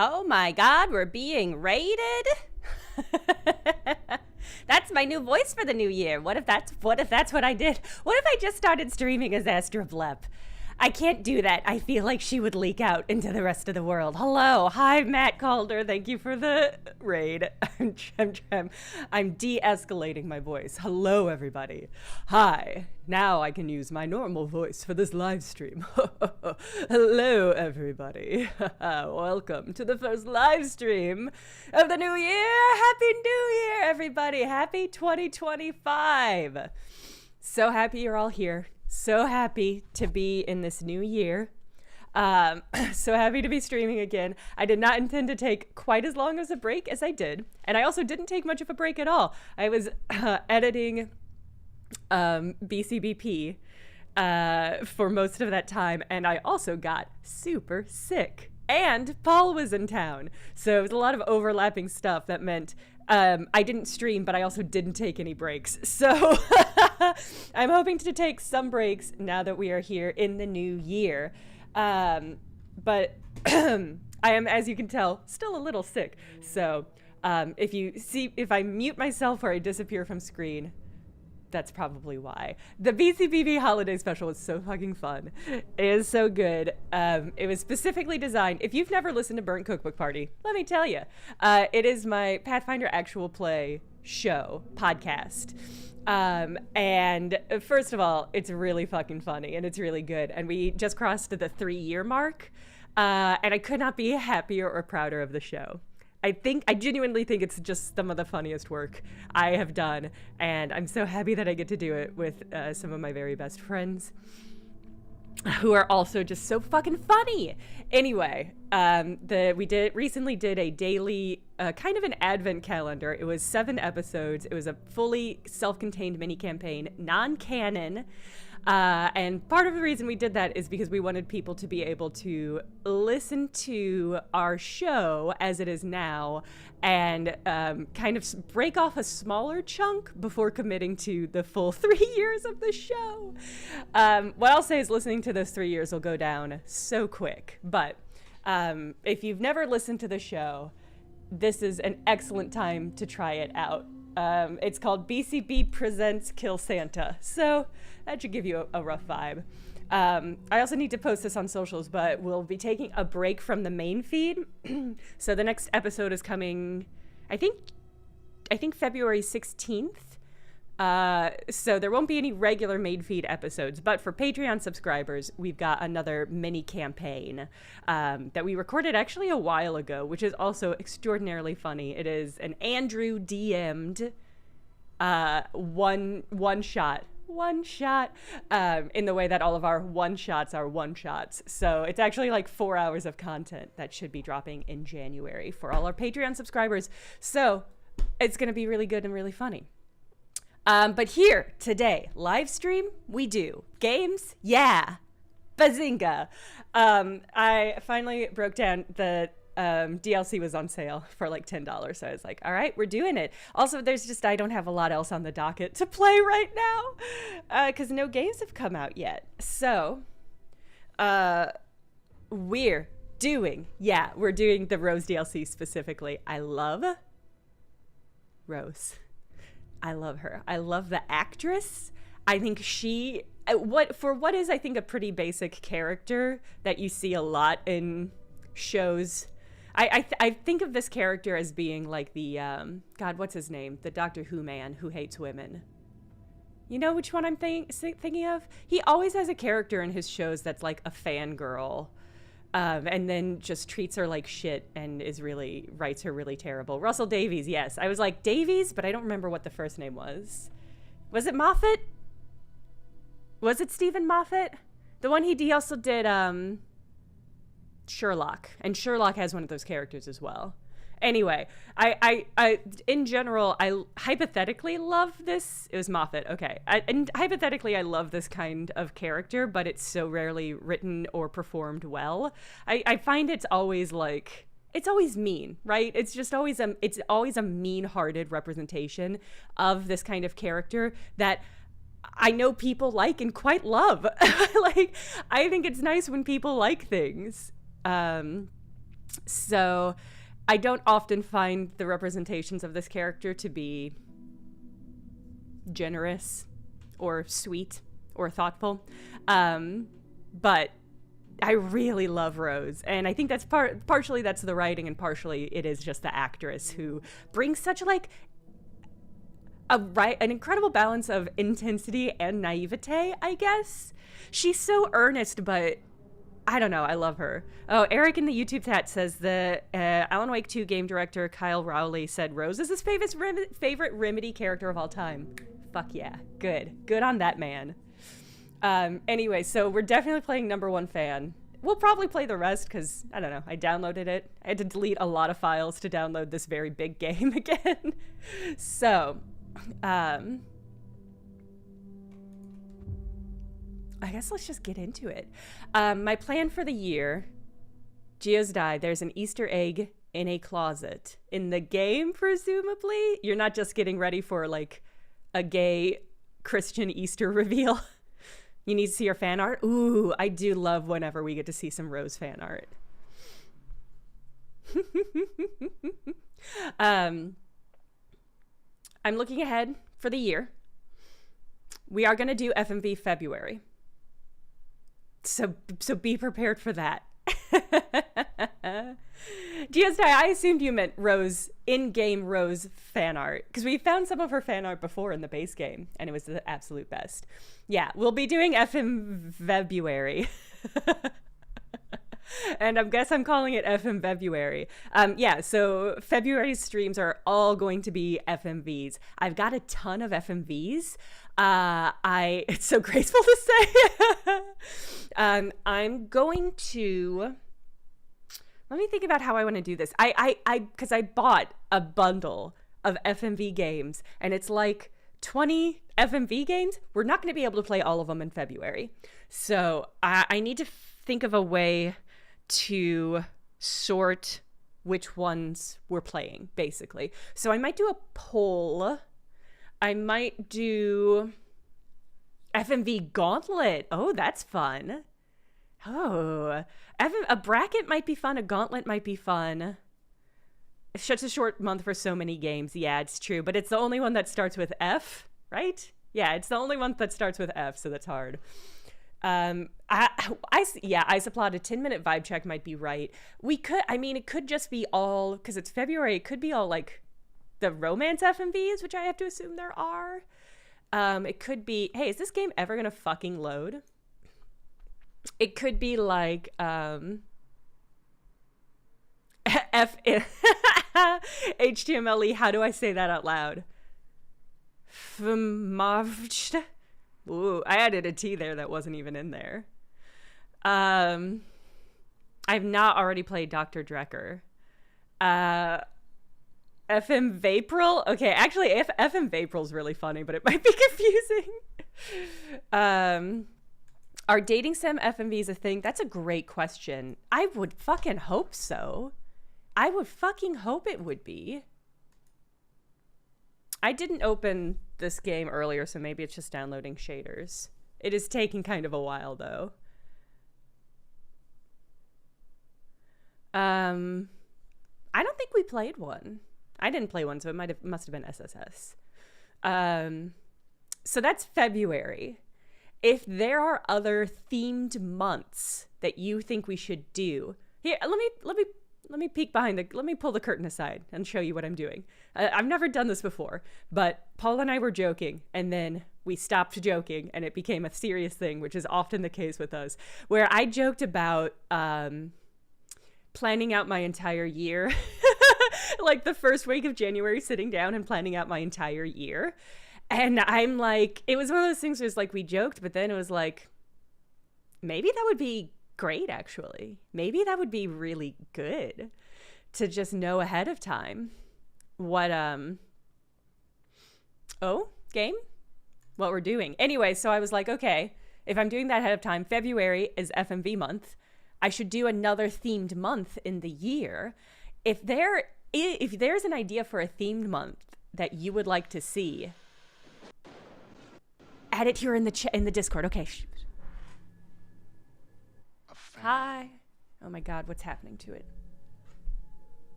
Oh my God, we're being raided? That's my new voice for the new year. What if that's what I did? What if I just started streaming as Astra Blep? I can't do that. I feel like she would leak out into the rest of the world. Hello. Hi, Matt Calder. Thank you for the raid. I'm de-escalating my voice. Hello, everybody. Hi. Now I can use my normal voice for this live stream. Hello, everybody. Welcome to the first live stream of the new year. Happy New Year, everybody. Happy 2025. So happy you're all here. So happy to be in this new year. So happy to be streaming again. I did not intend to take quite as long as a break as I did. And I also didn't take much of a break at all. I was editing BCBP for most of that time. And I also got super sick. And Paul was in town. So it was a lot of overlapping stuff that meant I didn't stream, but I also didn't take any breaks. So I'm hoping to take some breaks now that we are here in the new year. But I am, as you can tell, still a little sick. So if I mute myself or I disappear from screen, that's probably why. The BCBB holiday special was so fucking fun. It is so good. It was specifically designed. If you've never listened to Burnt Cookbook Party, let me tell you, it is my Pathfinder actual play show podcast. And first of all, it's really fucking funny and it's really good. And we just crossed the 3-year mark. And I could not be happier or prouder of the show. I genuinely think it's just some of the funniest work I have done. And I'm so happy that I get to do it with some of my very best friends who are also just so fucking funny. Anyway, we recently did a daily, kind of an advent calendar. It was 7 episodes. It was a fully self-contained mini campaign, non-canon. And part of the reason we did that is because we wanted people to be able to listen to our show as it is now and kind of break off a smaller chunk before committing to the full 3 years of the show. What I'll say is listening to those 3 years will go down so quick. But if you've never listened to the show, this is an excellent time to try it out. It's called BCB Presents Kill Santa. So that should give you a rough vibe. I also need to post this on socials, but we'll be taking a break from the main feed. So the next episode is coming, I think February 16th. So there won't be any regular main feed episodes, but for Patreon subscribers, we've got another mini campaign that we recorded actually a while ago, which is also extraordinarily funny. It is an Andrew DM'd one shot in the way that all of our one-shots are one-shots. So it's actually like 4 hours of content that should be dropping in January for all our Patreon subscribers. So it's going to be really good and really funny. But here, today, live stream, we do. Games? Yeah. Bazinga. I finally broke down the DLC was on sale for like $10. So I was like, all right, we're doing it. Also, I don't have a lot else on the docket to play right now because no games have come out yet. So we're doing the Rose DLC specifically. I love Rose. I love her. I love the actress. I think what is I think a pretty basic character that you see a lot in shows. I think of this character as being like the God, what's his name? The Doctor Who man who hates women. You know which one I'm thinking of? He always has a character in his shows that's like a fangirl. And then just treats her like shit and writes her really terrible. Russell Davies, yes. I was like, Davies, but I don't remember what the first name was. Was it Moffat? Was it Stephen Moffat? The one he also did Sherlock. And Sherlock has one of those characters as well. Anyway, I in general, I hypothetically love this. It was Moffat, okay. And hypothetically, I love this kind of character, but it's so rarely written or performed well. I find it's always mean, right? It's just always a mean-hearted representation of this kind of character that I know people like and quite love. Like, I think it's nice when people like things. So I don't often find the representations of this character to be generous or sweet or thoughtful. But I really love Rose, and I think that's partially that's the writing, and partially it is just the actress who brings such like an incredible balance of intensity and naivete, I guess. She's so earnest, but I don't know. I love her. Oh, Eric in the YouTube chat says the Alan Wake 2 game director Kyle Rowley said Rose is his favorite Remedy character of all time. Fuck yeah. Good on that man. Anyway, so we're definitely playing number one fan. We'll probably play the rest because, I don't know, I downloaded it. I had to delete a lot of files to download this very big game again. So, I guess let's just get into it. My plan for the year, Geo's died. There's an Easter egg in a closet. In the game, presumably? You're not just getting ready for, like, a gay Christian Easter reveal. You need to see our fan art? Ooh, I do love whenever we get to see some Rose fan art. I'm looking ahead for the year. We are going to do FMV February. So be prepared for that. GSI, I assumed you meant Rose, in-game Rose fan art, because we found some of her fan art before in the base game, and it was the absolute best. Yeah, we'll be doing FM February. And I guess I'm calling it FM February. Yeah, so February's streams are all going to be FMVs. I've got a ton of FMVs. It's so graceful to say. I'm going to, let me think about how I want to do this. Because I bought a bundle of FMV games, and it's like 20 FMV games. We're not going to be able to play all of them in February. So I need to think of a way to sort which ones we're playing, basically. So I might do a poll. I might do FMV Gauntlet. Oh, that's fun. Oh, a bracket might be fun. A gauntlet might be fun. It's such a short month for so many games. Yeah, it's true. But it's the only one that starts with F, right? Yeah, it's the only one that starts with F, so that's hard. I supplied a 10-minute vibe check might be right. It could just be all, because it's February, it could be all like the romance FMVs, which I have to assume there are. It could be, hey, is this game ever gonna fucking load? It could be like, HTMLE, how do I say that out loud? Ooh, I added a T there that wasn't even in there. I've not already played Dr. Drecker. FM Vapril? Okay, actually, FM Vapril's really funny, but it might be confusing. Are dating sim FMVs a thing? That's a great question. I would fucking hope so. I would fucking hope it would be. I didn't open this game earlier, so maybe it's just downloading shaders. It is taking kind of a while, though. I don't think we played one. I didn't play one, so it must have been SSS. So that's February. If there are other themed months that you think we should do, here, let me peek behind let me pull the curtain aside and show you what I'm doing. I've never done this before, but Paul and I were joking, and then we stopped joking, and it became a serious thing, which is often the case with us, where I joked about planning out my entire year. Like the first week of January, sitting down and planning out my entire year. And I'm like, it was one of those things where it's like we joked, but then it was like, maybe that would be great, actually. Maybe that would be really good to just know ahead of time what what we're doing. Anyway, so I was like, okay, if I'm doing that ahead of time, February is FMV month. I should do another themed month in the year. If there's an idea for a themed month that you would like to see, add it here in the Discord. Okay. Hi. Oh my God, what's happening to it?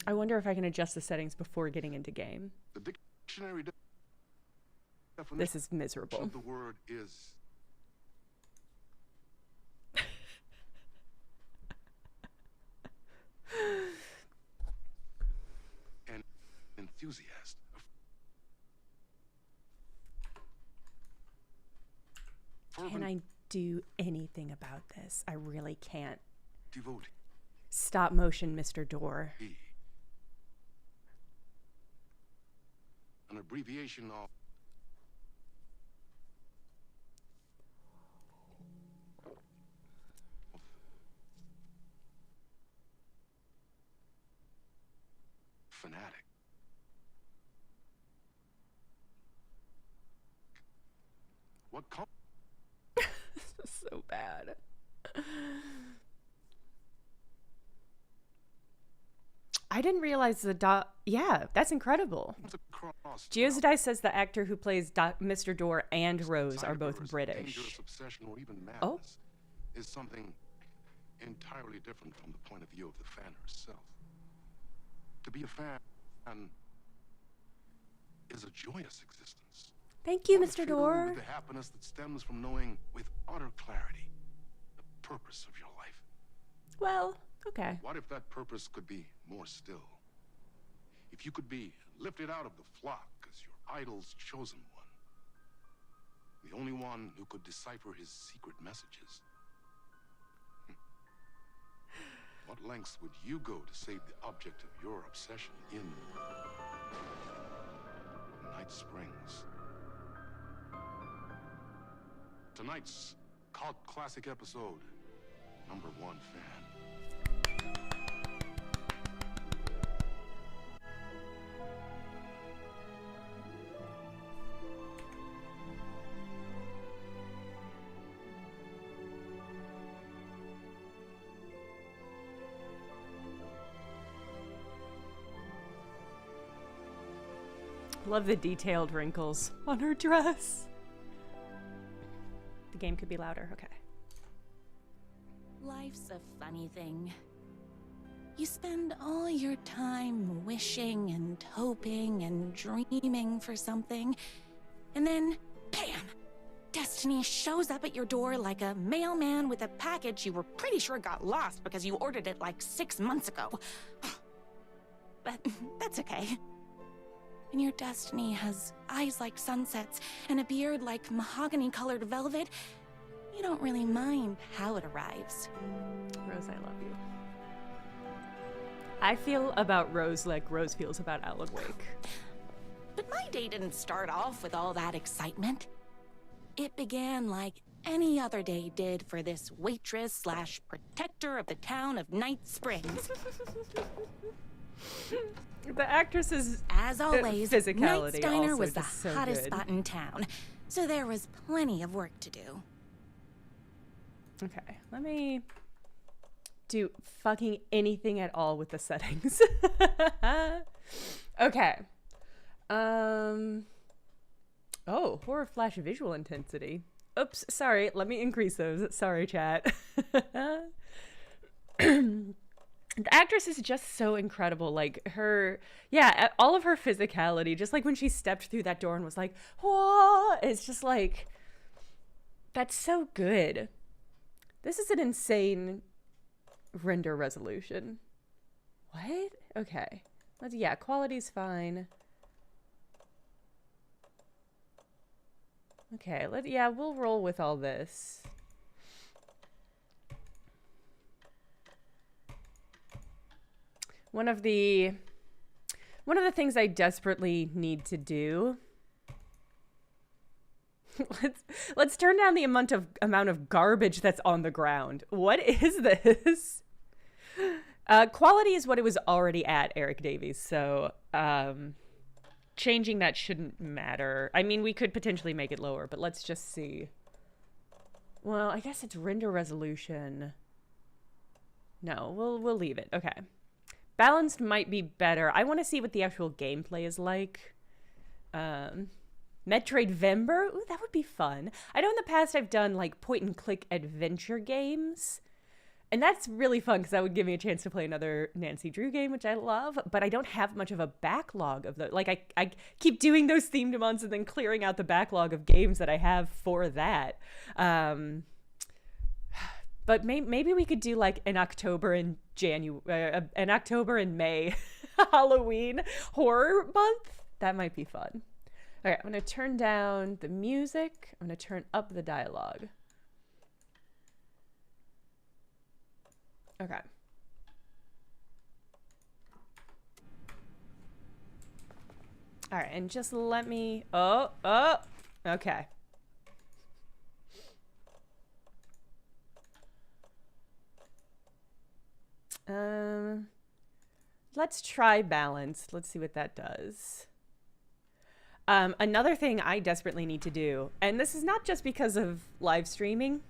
I wonder if I can adjust the settings before getting into game. The dictionary definition This is miserable. of the word is an enthusiast. Can I do anything about this? I really can't. Devotee. Stop motion, Mr. Door. An abbreviation of fanatic. What This is so bad. I didn't realize the yeah, that's incredible. Geosidice says the actor who plays Mr. Door and Rose are both British. Obsession or even madness Oh. is something entirely different from the point of view of the fan herself. To be a fan is a joyous existence. Thank you, One Mr. filled Door. with the happiness that stems from knowing with utter clarity the purpose of your life. Well, okay. What if that purpose could be more still? If you could be lifted out of the flock as your idol's chosen one, the only one who could decipher his secret messages. What lengths would you go to save the object of your obsession in Night Springs? Tonight's cult classic episode, number 1 fan. Love the detailed wrinkles on her dress. The game could be louder. Okay. Life's a funny thing. You spend all your time wishing and hoping and dreaming for something, and then, bam! Destiny shows up at your door like a mailman with a package you were pretty sure got lost because you ordered it like 6 months ago. But that's okay. And your destiny has eyes like sunsets and a beard like mahogany-colored velvet. You don't really mind how it arrives. Rose, I love you. I feel about Rose like Rose feels about Alan Wake. But my day didn't start off with all that excitement. It began like any other day did for this waitress slash protector of the town of Night Springs. The actress's As always, physicality Knight's Diner also was the just so hottest good. spot in town, so there was plenty of work to do. Okay, let me do fucking anything at all with the settings. Okay. Oh, horror flash visual intensity. Oops, sorry. Let me increase those. Sorry, chat. The actress is just so incredible. Like her, yeah, all of her physicality, just like when she stepped through that door and was like, whoa, it's just like, that's so good. This is an insane render resolution. What? Okay. Yeah, quality's fine. Okay, yeah, we'll roll with all this. One of the things I desperately need to do. Let's turn down the amount of garbage that's on the ground. What is this? Quality is what it was already at, Eric Davies. So changing that shouldn't matter. I mean, we could potentially make it lower, but let's just see. Well, I guess it's render resolution. No, we'll leave it. Okay. Balanced might be better. I want to see what the actual gameplay is like. Metroid Vember? Ooh, that would be fun. I know in the past I've done like point and click adventure games. And that's really fun because that would give me a chance to play another Nancy Drew game, which I love, but I don't have much of a backlog of those. Like, I keep doing those themed months and then clearing out the backlog of games that I have for that. But maybe we could do like an October and May Halloween horror month. That might be fun. All right, I'm going to turn down the music. I'm going to turn up the dialogue. Okay. All right, and just let me... Oh, okay. Let's try balance. Let's see what that does. Another thing I desperately need to do, and this is not just because of live streaming,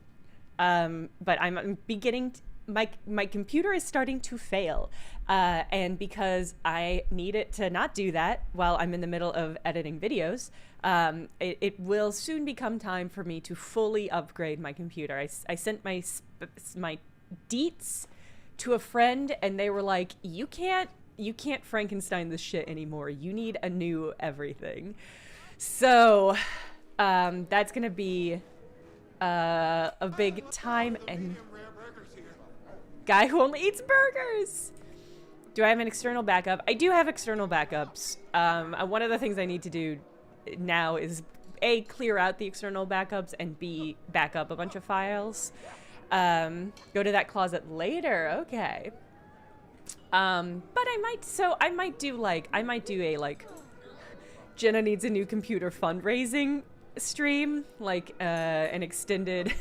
but I'm beginning... My computer is starting to fail, and because I need it to not do that while I'm in the middle of editing videos, it will soon become time for me to fully upgrade my computer. I sent my deets to a friend, and they were like, you can't Frankenstein this shit anymore. You need a new everything. So that's gonna be a big time and guy who only eats burgers. Do I have an external backup? I do have external backups. One of the things I need to do now is A, clear out the external backups, and B, back up a bunch of files. Go to that closet later. Okay. But I might do a like Jenna needs a new computer fundraising stream, like an extended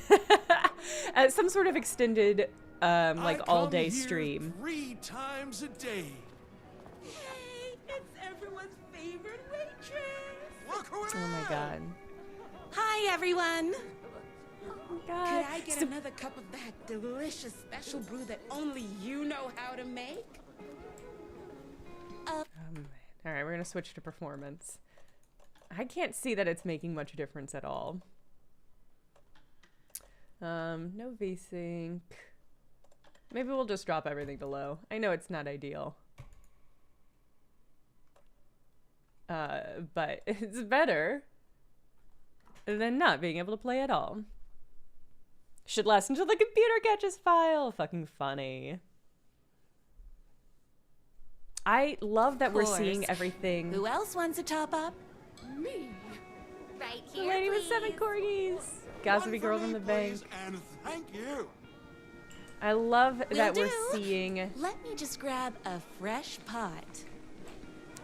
some sort of extended like all-day stream. 3 times a day. Hey, it's everyone's favorite waitress. Look who it is! Oh my god. Hi, everyone. Oh god. Could I get another cup of that delicious special brew that only you know how to make? Oh man. All right, we're gonna switch to performance. I can't see that it's making much difference at all. No VSync. Maybe we'll just drop everything to low. I know it's not ideal. But it's better than not being able to play at all. Should last until the computer catches file. Fucking funny. I love that we're seeing everything. Who else wants a top up? Me. Right The here, lady with 7 please. corgis. Gossipy One for girl me, from the bank. please, and thank you. I love that Will we're do. seeing Let me just grab a fresh pot.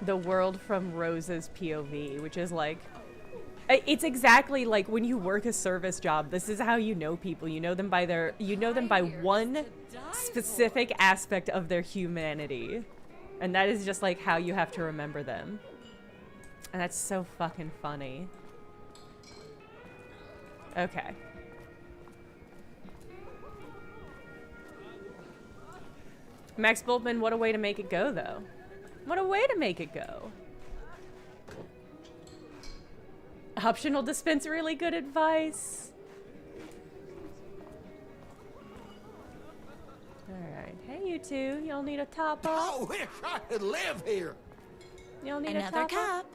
the world from Rose's POV, which is like, it's exactly like when you work a service job. This is how you know people. You know them by one specific aspect of their humanity, and that is just like how you have to remember them. And that's so fucking funny. Okay. Max Bultman, what a way to make it go, though. What a way to make it go. Optional dispense, really good advice. Alright. Hey, you two. Y'all need a top I up? wish I could live here. Y'all need Another a top up? cup.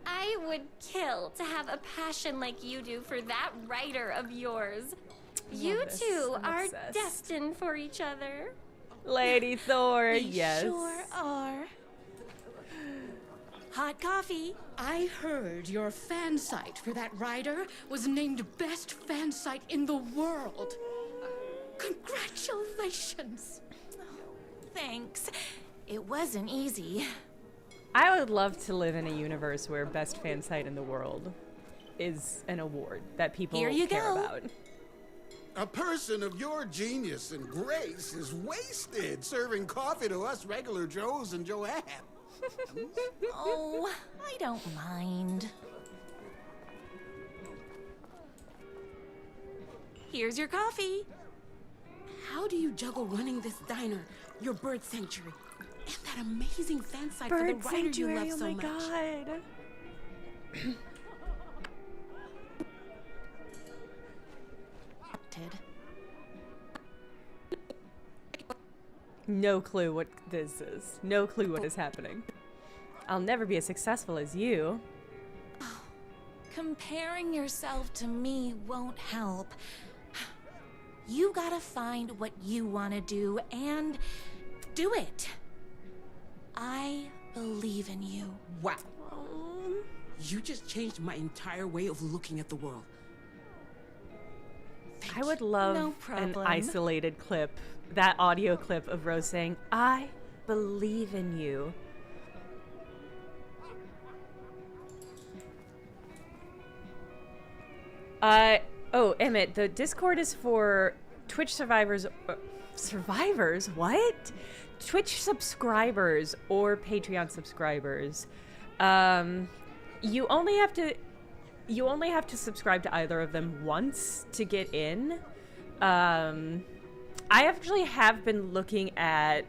I would kill to have a passion like you do for that writer of yours. You this. two I'm are obsessed. destined for each other. Lady Thor, We yes. sure are. Hot coffee. I heard your fan site for that writer was named best fan site in the world. Congratulations. Thanks. It wasn't easy. I would love to live in a universe where best fan site in the world is an award that people Here you care go. about. A person of your genius and grace is wasted serving coffee to us regular Joes and Joanne. Oh, I don't mind. Here's your coffee. How do you juggle running this diner, your bird sanctuary, and that amazing fan site for Bird the writer you sanctuary, love oh so my much? god. no clue what this is. No clue what is happening. I'll never be as successful as you. Comparing yourself to me won't help. You gotta find what you want to do and do it. I believe in you. Wow. You just changed my entire way of looking at the world. I would love No an problem. isolated clip, that audio clip of Rose saying, I believe in you. Oh, Emmett, the Discord is for Twitch survivors. Survivors? What? Twitch subscribers or Patreon subscribers. You only have to subscribe to either of them once to get in. I actually have been looking at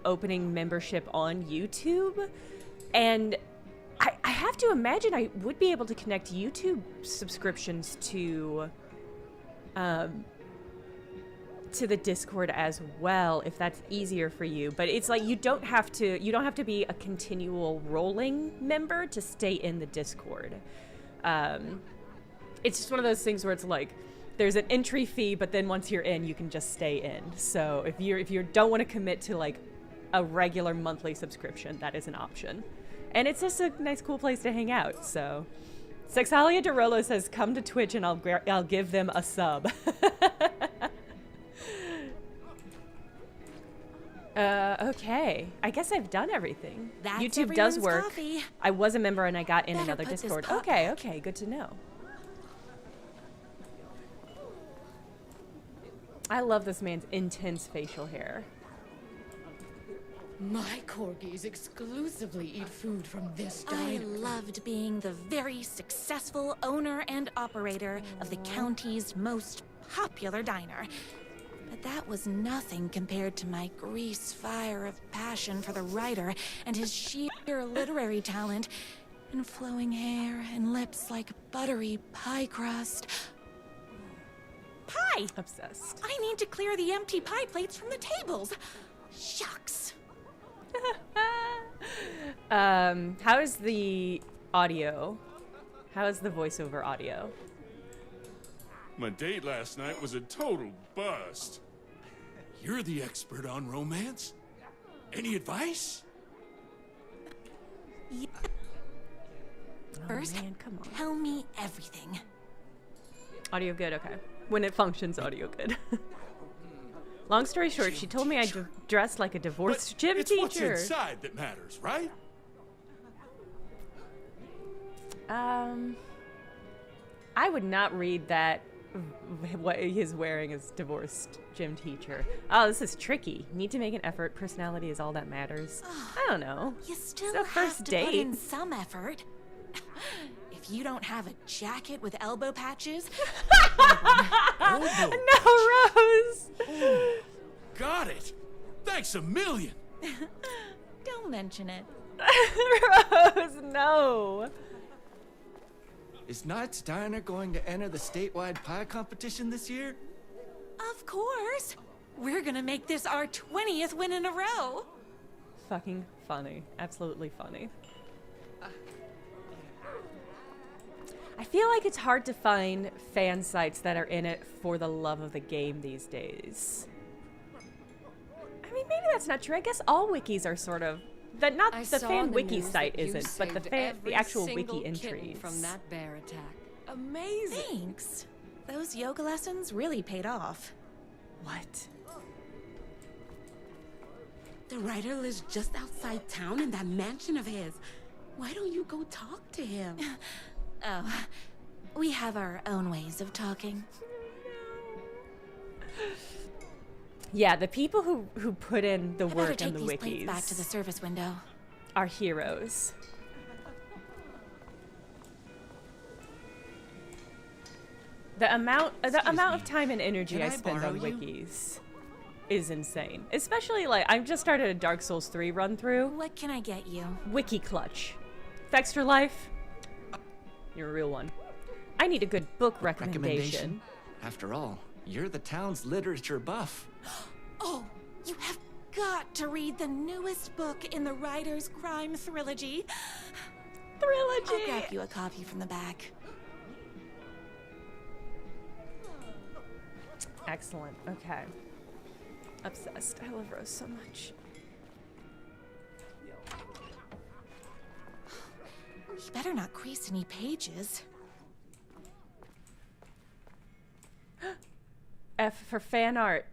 opening membership on YouTube, and I have to imagine I would be able to connect YouTube subscriptions to the Discord as well, if that's easier for you. But it's like you don't have to be a continual rolling member to stay in the Discord. It's just one of those things where it's like there's an entry fee, but then once you're in, you can just stay in. So if you don't want to commit to like a regular monthly subscription, that is an option. And it's just a nice, cool place to hang out. So, Sexalia DeRolo says, "Come to Twitch and I'll give them a sub." Okay. I guess I've done everything. That's YouTube does everyone's work. coffee. I was a member and I got in Better another put this Discord. pot Okay, back. okay, good to know. I love this man's intense facial hair. My corgis exclusively eat food from this I diner. loved being the very successful owner and operator of the county's most popular diner. But that was nothing compared to my grease fire of passion for the writer and his sheer literary talent, and flowing hair and lips like buttery pie crust. Pie! Obsessed. I need to clear the empty pie plates from the tables. Shucks. How is the audio? How is the voiceover audio? My date last night was a total bust. You're the expert on romance. Any advice? First, man, come on. tell me everything. Audio good, okay. When it functions, audio good. Long story short, she told me I dressed like a divorced But gym it's teacher. what's inside that matters, right? I would not read that what he's wearing as divorced gym teacher. Oh, this is tricky. Need to make an effort. Personality is all that matters. I don't know. You still a have first to put in date. some effort. If you don't have a jacket with elbow patches, Elbow. No, Rose. Got it. Thanks a million. don't mention it. Rose, no. Is Knight's Diner going to enter the statewide pie competition this year? Of course. We're gonna make this our 20th win in a row. Fucking funny. Absolutely funny. I feel like it's hard to find fan sites that are in it for the love of the game these days. I mean, maybe that's not true. I guess all wikis are sort of that. Not I the saw fan on the wiki news site that you isn't, but the saved every actual single wiki kitten entries. from that bear attack. Amazing. Thanks. Those yoga lessons really paid off. What? The writer lives just outside town in that mansion of his. Why don't you go talk to him? Oh, we have our own ways of talking. Yeah, the people who put in the I better work take in the these plates back to the wikis service window. are heroes. The amount of time and energy Can I I spend on borrow you? wikis is insane. Especially like I've just started a Dark Souls 3 run through. What can I get you? Wiki Clutch. Extra Life. You're a real one. I need a good book recommendation. After all, You're the town's literature buff. Oh, you have got to read the newest book in the Writer's Crime Trilogy. I'll grab you a copy from the back. Excellent. Okay. Obsessed. I love Rose so much. You better not crease any pages. F for fan art.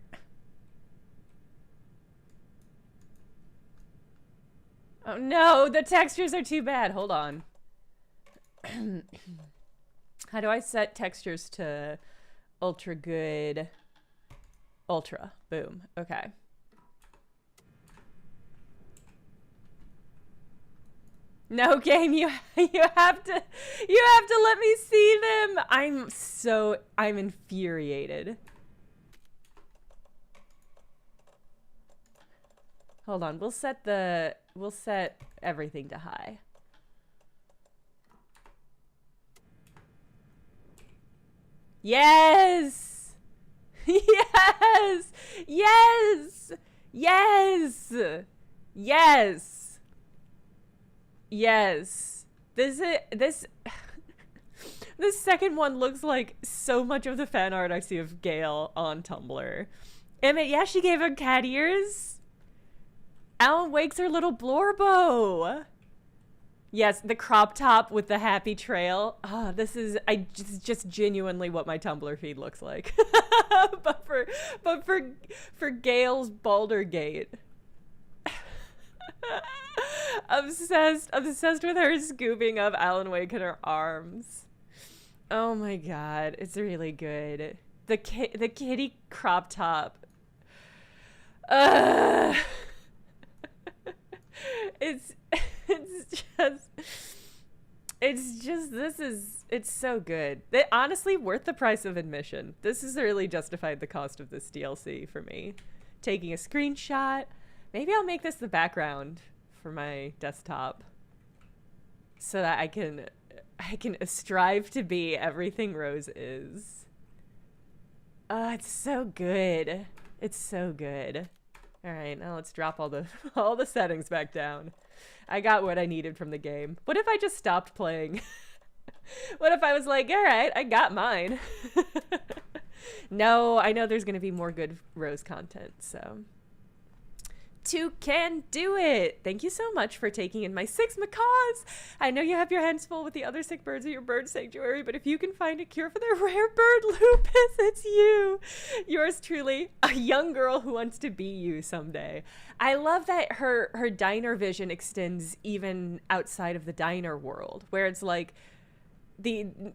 Oh no, the textures are too bad. Hold on. How do I set textures to ultra good? Ultra. Boom. Okay. No game, you have to let me see them. I'm infuriated. Hold on, we'll set everything to high. Yes! Yes! Yes! Yes! Yes! Yes. This second one looks like so much of the fan art I see of Gale on Tumblr. Emmett, yeah, she gave him cat ears. Alan Wake's her little Blorbo. Yes, the crop top with the happy trail. Ah, this is just genuinely what my Tumblr feed looks like. but for Gale's Baldergate. obsessed with her scooping up Alan Wake in her arms. Oh my god, it's really good. The kitty crop top. It's so good. Honestly, worth the price of admission. This has really justified the cost of this DLC for me. Taking a screenshot. Maybe I'll make this the background for my desktop so that I can strive to be everything Rose is. It's so good. It's so good. All right, now let's drop all the settings back down. I got what I needed from the game. What if I just stopped playing? What if I was like, all right, I got mine. No, I know there's going to be more good Rose content, so. 2 can do it. Thank you so much for taking in my 6 macaws. I know you have your hands full with the other sick birds at your bird sanctuary, but if you can find a cure for their rare bird lupus, it's you. Yours truly, a young girl who wants to be you someday. I love that her diner vision extends even outside of the diner world, where it's like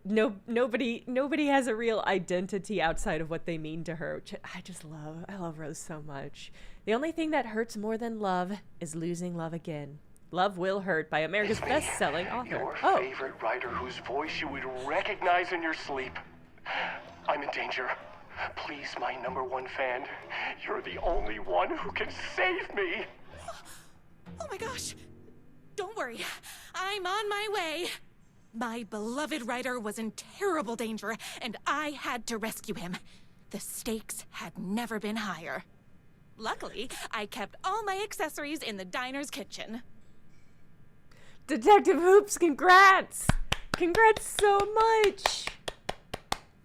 nobody has a real identity outside of what they mean to her, which I just love. I love Rose so much. The only thing that hurts more than love is losing love again. Love Will Hurt by America's best-selling author. Your favorite writer whose voice you would recognize in your sleep. I'm in danger. Please, my #1 fan. You're the only one who can save me. Oh my gosh. Don't worry. I'm on my way. My beloved writer was in terrible danger, and I had to rescue him. The stakes had never been higher. Luckily, I kept all my accessories in the diner's kitchen. Detective Hoops, congrats! Congrats so much!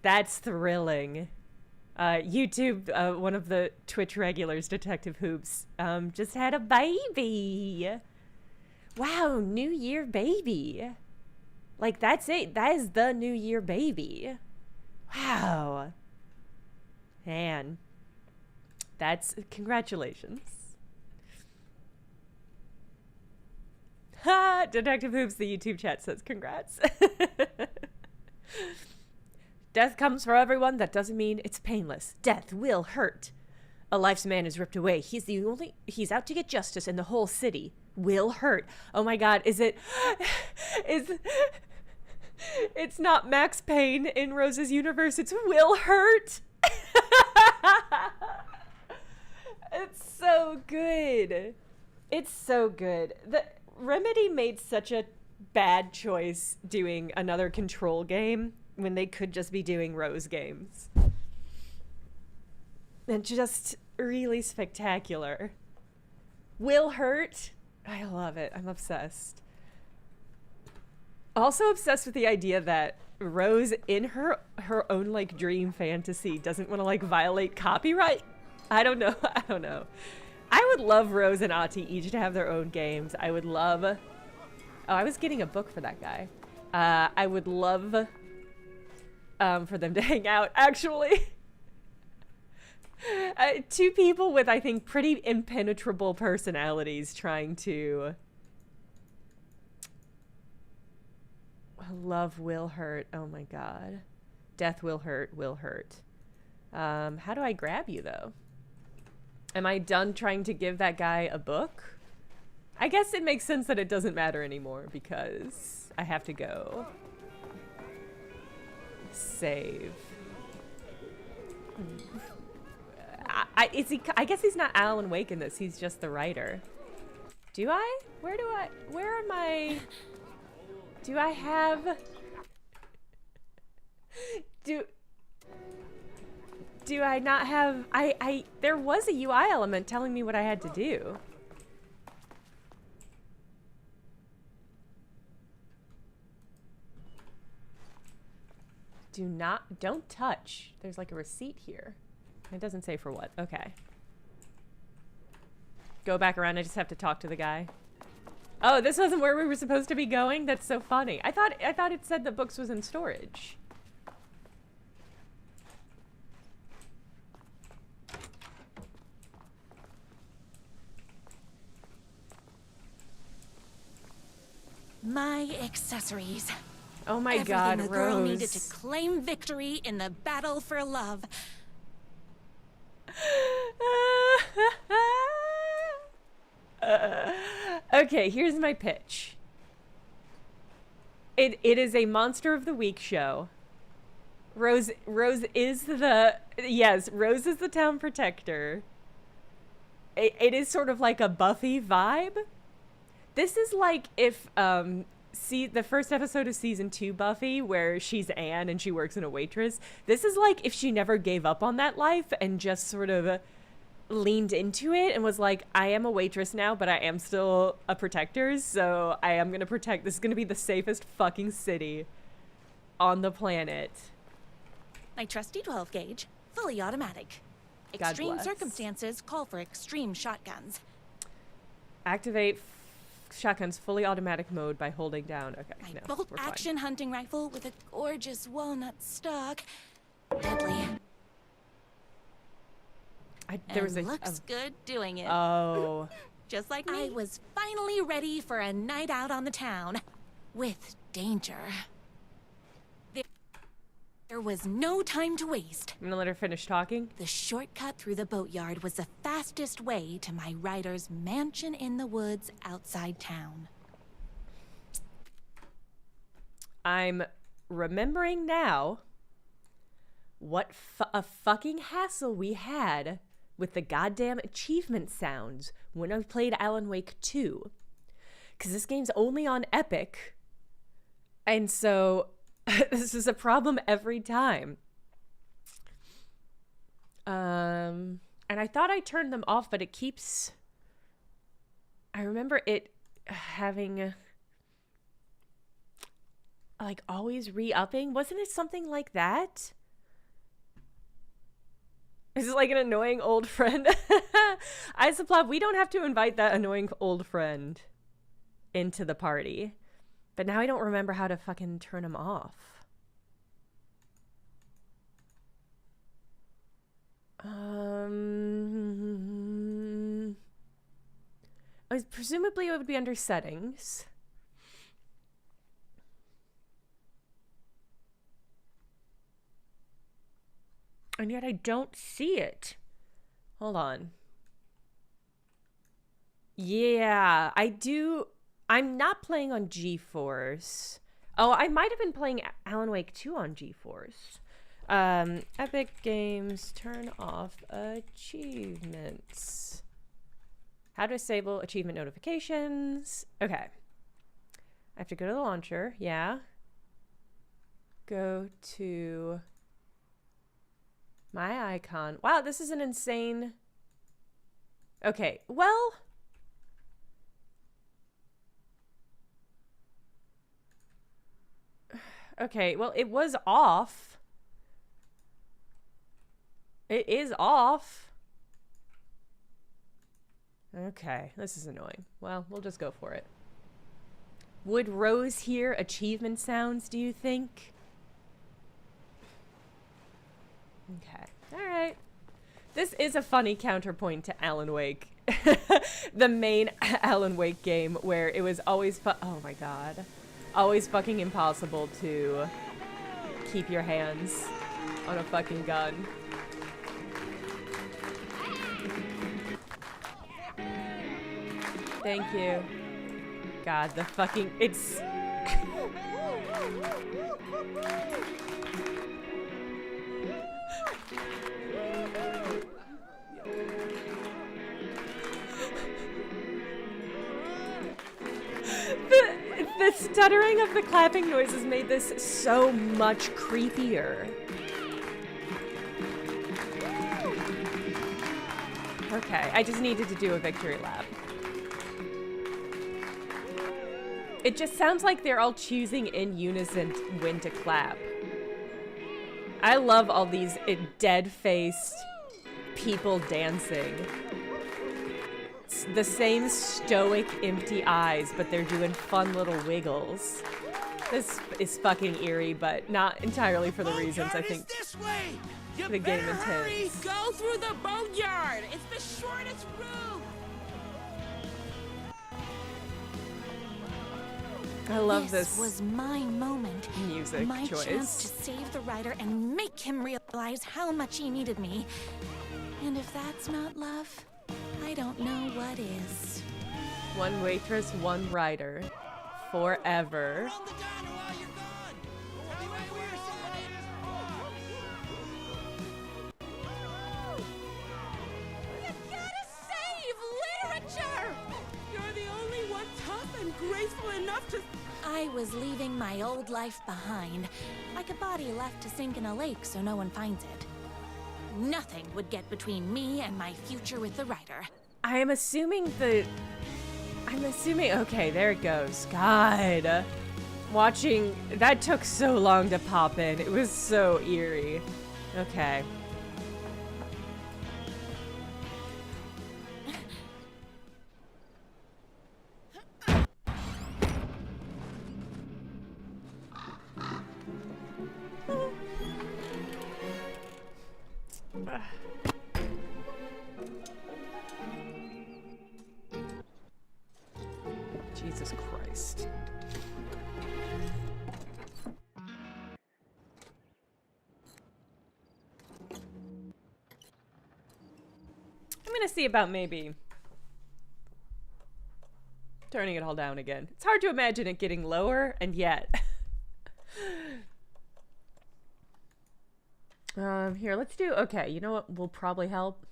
That's thrilling. YouTube, one of the Twitch regulars, Detective Hoops, just had a baby. Wow, New Year baby. Like, that's it. That is the New Year baby. Wow. Man. That's... Congratulations. Ha! Detective Hoops, the YouTube chat says congrats. Death comes for everyone. That doesn't mean it's painless. Death will hurt. A life's man is ripped away. He's out to get justice in the whole city. Will hurt. Oh my god, it's not Max Payne in Rose's universe, it's Will Hurt. It's so good. It's so good. The Remedy made such a bad choice doing another Control game when they could just be doing Rose games. and just really spectacular. Will Hurt, I love it. I'm obsessed. Also obsessed with the idea that Rose, in her own like dream fantasy, doesn't want to like violate copyright. I don't know. I don't know. I would love Rose and Ati each to have their own games. I would love. Oh, I was getting a book for that guy. I would love for them to hang out. Actually, two people with I think pretty impenetrable personalities trying to. Love will hurt. Oh my god. Death will hurt, will hurt. How do I grab you though? Am I done trying to give that guy a book? I guess it makes sense that it doesn't matter anymore because I have to go. Save. I guess he's not Alan Wake in this. He's just the writer. Do I? Where am I? Do I have... Do I not have... There was a UI element telling me what I had to do. Don't touch. There's like a receipt here. It doesn't say for what. Okay. Go back around. I just have to talk to the guy. Oh, this wasn't where we were supposed to be going? That's so funny. I thought it said that books was in storage. My accessories. Oh my Everything god, a girl Rose. needed to claim victory in the battle for love. Okay, here's my pitch. It is a Monster of the Week show. Rose is the... Yes, Rose is the town protector. It is sort of like a Buffy vibe. This is like if... See the first episode of season 2 Buffy where she's Anne and she works in a waitress. This is like if she never gave up on that life and just sort of leaned into it and was like, I am a waitress now, but I am still a protector, so I am gonna protect. This is gonna be the safest fucking city on the planet. My trusty 12 gauge, fully automatic. God Extreme bless. circumstances call for extreme shotguns. Activate shotgun's fully automatic mode by holding down. Okay, My no, bolt we're fine. action hunting rifle with a gorgeous walnut stock. Deadly. There was looks good doing it. Oh. Just like me. I was finally ready for a night out on the town. With danger. There was no time to waste. I'm gonna let her finish talking. The shortcut through the boatyard was the fastest way to my writer's mansion in the woods outside town. I'm remembering now what a fucking hassle we had with the goddamn achievement sounds when I played Alan Wake 2. Because this game's only on Epic. And so this is a problem every time. And I thought I turned them off, but it keeps... I remember it having... like always re-upping. Wasn't it something like that? Is it like an annoying old friend? Isoplop, we don't have to invite that annoying old friend into the party. But now I don't remember how to fucking turn him off. Presumably it would be under settings. And yet I don't see it. Hold on. Yeah, I do. I'm not playing on GeForce. Oh, I might have been playing Alan Wake 2 on GeForce. Epic Games, turn off achievements. How to disable achievement notifications. Okay. I have to go to the launcher. Yeah. Go to My icon. Wow, this is an insane... Okay, well... Okay, well, it was off. It is off. Okay, this is annoying. Well, we'll just go for it. Would Rose hear achievement sounds, do you think? Okay, alright. This is a funny counterpoint to Alan Wake. The main Alan Wake game where it was always oh my god. Always fucking impossible to keep your hands on a fucking gun. Thank you. God, the fucking... It's... The stuttering of the clapping noises made this so much creepier. Okay, I just needed to do a victory lap. It just sounds like they're all choosing in unison when to clap. I love all these dead-faced people dancing. It's the same stoic, empty eyes, but they're doing fun little wiggles. This is fucking eerie, but not entirely for the reasons I think the game intends. Go through the boatyard. It's the shortest route. I love this was my moment. Music my choice. Chance to save the writer and make him realize how much he needed me. And if that's not love, I don't know what is. One waitress, one writer. Forever. Graceful enough to... I was leaving my old life behind, like a body left to sink in a lake so no one finds it. Nothing would get between me and my future with the writer. I am assuming okay, there it goes. God. Watching, that took so long to pop in. It was so eerie. Okay. Jesus Christ. I'm gonna see about maybe turning it all down again. It's hard to imagine it getting lower, and yet. Here, let's do, okay, you know what will probably help?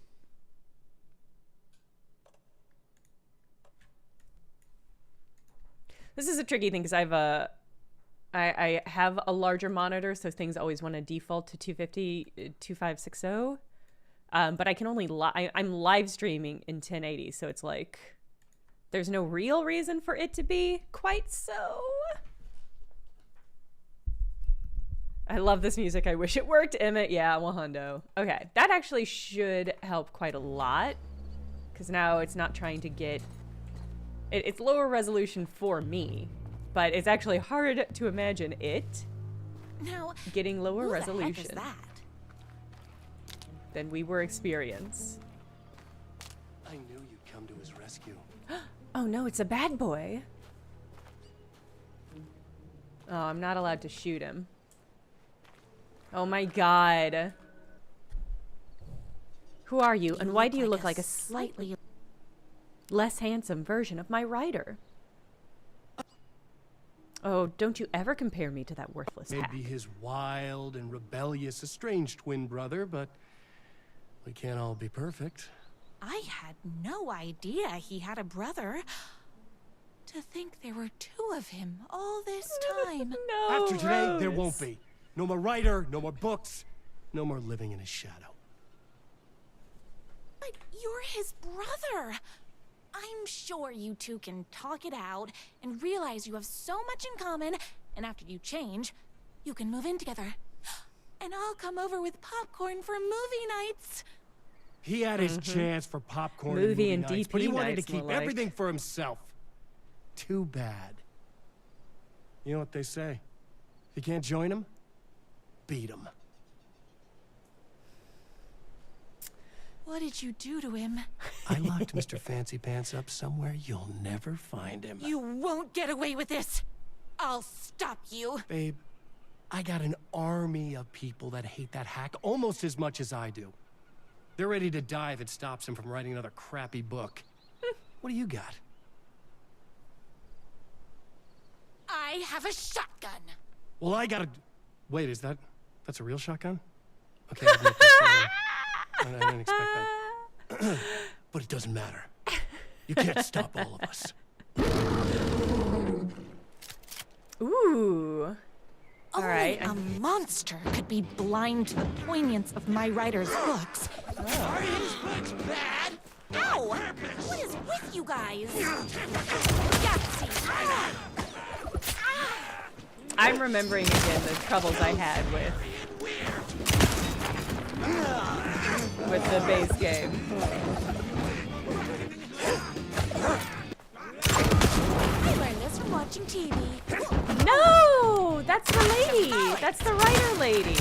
This is a tricky thing because I have a larger monitor, so things always want to default to 250, 2560. But I can only, I'm live streaming in 1080, so it's like, there's no real reason for it to be quite so. I love this music. I wish it worked. Emmett, yeah, Wahundo. Okay, that actually should help quite a lot, because now it's not trying to get... It's lower resolution for me, but it's actually hard to imagine it getting lower resolution than we were experienced. I knew you'd come to his rescue. Oh no, it's a bad boy. Oh, I'm not allowed to shoot him. Oh my god. Who are you, and why do you look like a slightly less handsome version of my writer? Oh, don't you ever compare me to that worthless hack. Maybe his wild and rebellious estranged twin brother, but we can't all be perfect. I had no idea he had a brother. To think there were two of him all this time. No, After today, Rose. there won't be. No more writer, no more books, no more living in his shadow. You're his brother. I'm sure you two can talk it out and realize you have so much in common, and after you change, you can move in together. And I'll come over with popcorn for movie nights. He had his chance for popcorn Movie and and nights, DP but he wanted to nights, keep more like. everything for himself. Too bad. You know what they say? If you can't join him, beat him. What did you do to him? I locked Mr. Fancy Pants up somewhere you'll never find him. You won't get away with this. I'll stop you. Babe, I got an army of people that hate that hack almost as much as I do. They're ready to die if it stops him from writing another crappy book. What do you got? I have a shotgun. Well, I gotta... Wait, that's a real shotgun? Okay, I admit that's, I didn't expect that. But it doesn't matter. You can't stop all of us. Ooh. All Only right. a monster could be blind to the poignance of my writer's books. Are his books bad? Ow! What is with you guys? Yahtzee! I'm remembering again the troubles I had with the base game. I learned this from watching TV. No! That's the lady! That's the writer lady!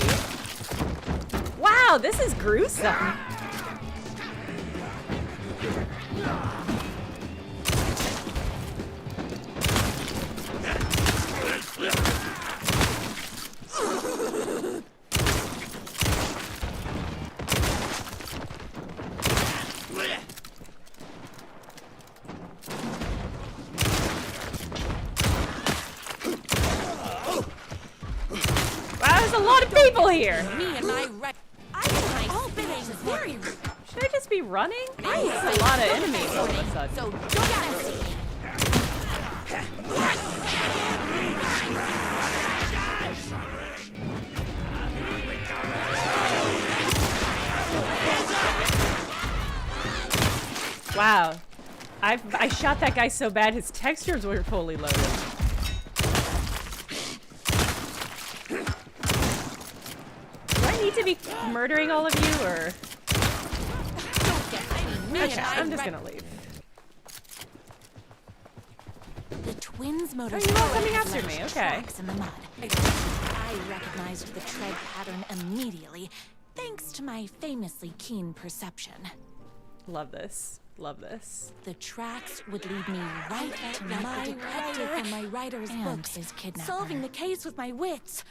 Wow, this is gruesome. Wow, there's a lot of people here! Me and my all bidding very rude. Should I just be running? There's a lot of enemies all of a sudden. So don't see. Wow. I shot that guy so bad his textures were fully loaded. Do I need to be murdering all of you, or? Okay, I'm just gonna leave. The twins' Oh, motors. you're all coming after me, okay. In the mud. I recognized the tread pattern immediately, thanks to my famously keen perception. Love this. Love this. The tracks would lead me right to my detective from my writer's books, his kidnapper. Solving the case with my wits.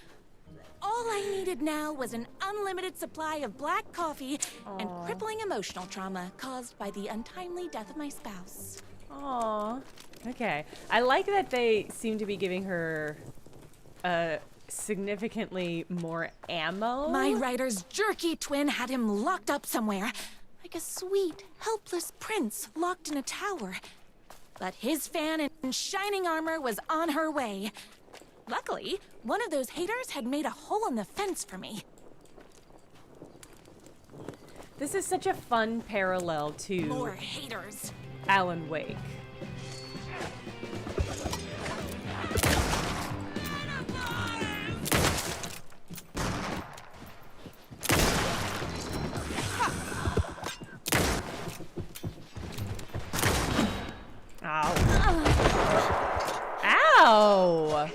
All I needed now was an unlimited supply of black coffee and crippling emotional trauma caused by the untimely death of my spouse. Aww. Okay. I like that they seem to be giving her significantly more ammo. My writer's jerky twin had him locked up somewhere, like a sweet, helpless prince locked in a tower. But his fan in shining armor was on her way. Luckily, one of those haters had made a hole in the fence for me. This is such a fun parallel to More haters. Alan Wake. Ow. Ow!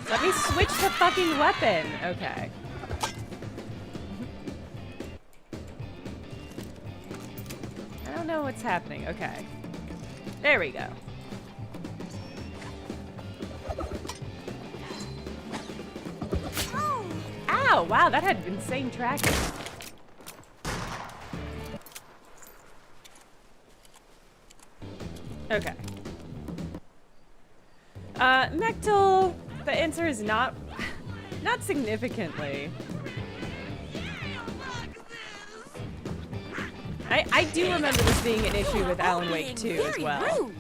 Let me switch the fucking weapon. Okay. I don't know what's happening. Okay. There we go. Ow! Wow, that had insane tracking. Okay. Mechtel, the answer is not significantly. I do remember this being an issue with Alan Wake 2 as well. Rude.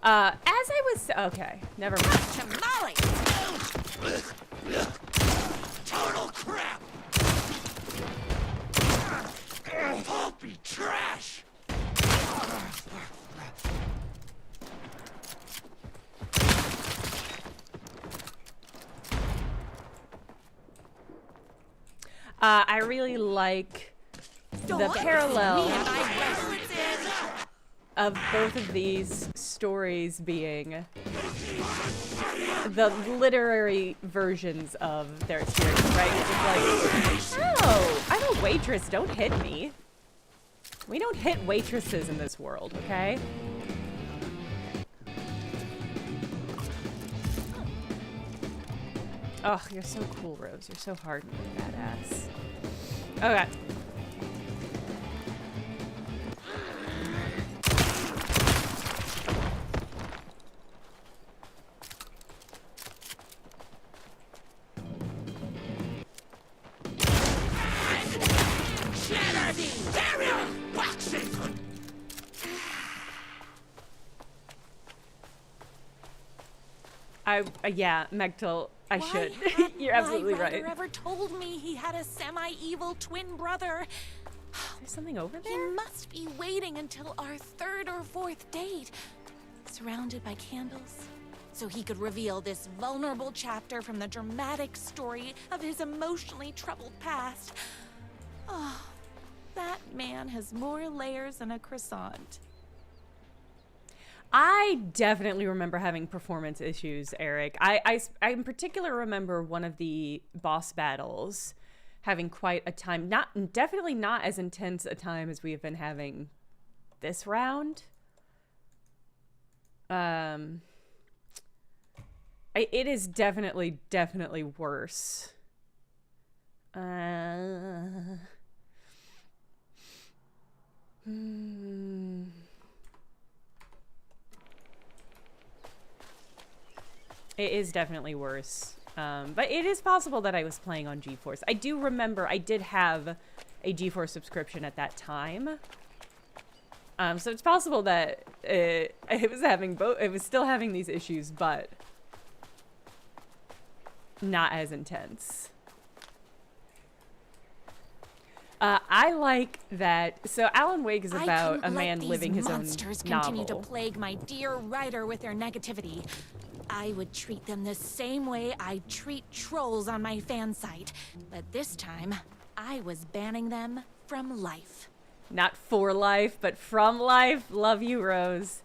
As I was... Okay, never mind. Tamale! Total crap! Pulpy trash! I really like the parallel of both of these stories being the literary versions of their experience, right? It's like, oh, I'm a waitress, don't hit me. We don't hit waitresses in this world, okay? Oh, you're so cool, Rose. You're so hardened and badass. Okay. Yeah, Megtal, I should. You're absolutely right. Why ever told me he had a semi-evil twin brother? There's something over there? He must be waiting until our third or fourth date, surrounded by candles, so he could reveal this vulnerable chapter from the dramatic story of his emotionally troubled past. Oh, that man has more layers than a croissant. I definitely remember having performance issues, Eric. I in particular remember one of the boss battles having quite a time. Definitely not as intense a time as we have been having this round. It is definitely worse. It is definitely worse. But it is possible that I was playing on GeForce. I do remember I did have a GeForce subscription at that time. So it's possible that it was having both. It was still having these issues, but not as intense. I like that. So Alan Wake is about a man living his own monsters novel. Continue to plague my dear writer with their negativity. I would treat them the same way I treat trolls on my fan site, but this time I was banning them from life. Not for life, but from life. Love you, Rose.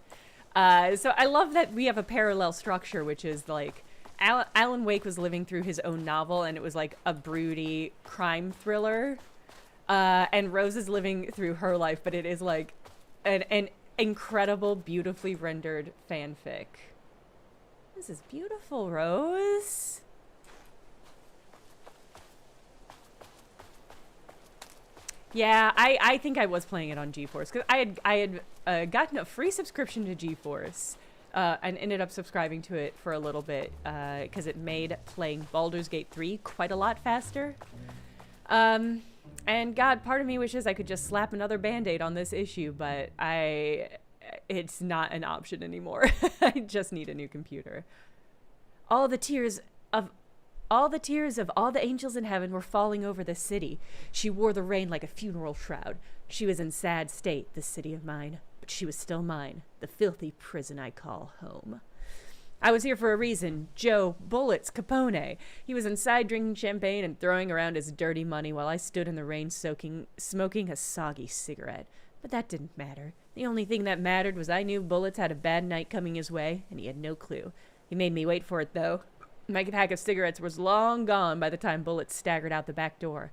So I love that we have a parallel structure, which is like Alan Wake was living through his own novel, and it was like a broody crime thriller. And Rose is living through her life, but it is like an incredible, beautifully rendered fanfic. This is beautiful, Rose. Yeah, I think I was playing it on GeForce because I had gotten a free subscription to GeForce and ended up subscribing to it for a little bit because it made playing Baldur's Gate 3 quite a lot faster. And God, part of me wishes I could just slap another Band-Aid on this issue, but it's not an option anymore. I just need a new computer. All the tears of all the angels in heaven were falling over the city. She wore the rain like a funeral shroud. She was in sad state, this city of mine, but she was still mine, the filthy prison I call home. I was here for a reason. Joe Bullets Capone. He was inside drinking champagne and throwing around his dirty money while I stood in the rain smoking a soggy cigarette. But that didn't matter. The only thing that mattered was I knew Bullets had a bad night coming his way, and he had no clue. He made me wait for it, though. My pack of cigarettes was long gone by the time Bullets staggered out the back door.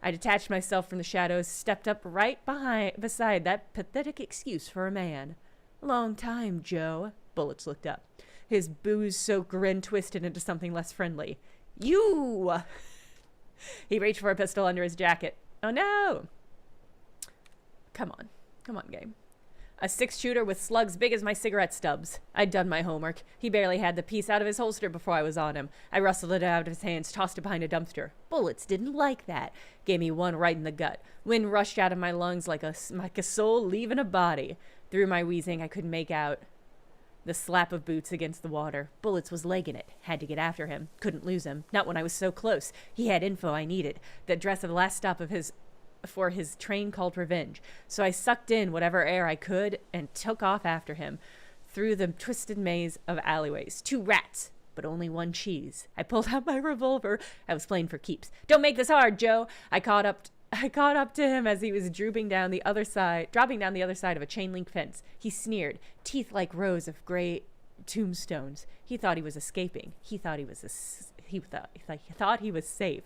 I detached myself from the shadows, stepped up right beside that pathetic excuse for a man. Long time, Joe. Bullets looked up. His booze-soaked grin twisted into something less friendly. You! He reached for a pistol under his jacket. Oh, no! Come on, game. A 6-shooter with slugs big as my cigarette stubs. I'd done my homework. He barely had the piece out of his holster before I was on him. I wrestled it out of his hands, tossed it behind a dumpster. Bullets didn't like that. Gave me one right in the gut. Wind rushed out of my lungs like a soul leaving a body. Through my wheezing, I couldn't make out The slap of boots against the water. Bullets was legging it. Had to get after him. Couldn't lose him. Not when I was so close. He had info I needed. The address of the last stop of his for his train called Revenge. So I sucked in whatever air I could and took off after him through the twisted maze of alleyways. 2 rats, but only 1 cheese. I pulled out my revolver. I was playing for keeps. Don't make this hard, Joe. I caught up to him as he was dropping down the other side of a chain link fence. He sneered, teeth like rows of gray tombstones. He thought he was escaping. He thought he was safe.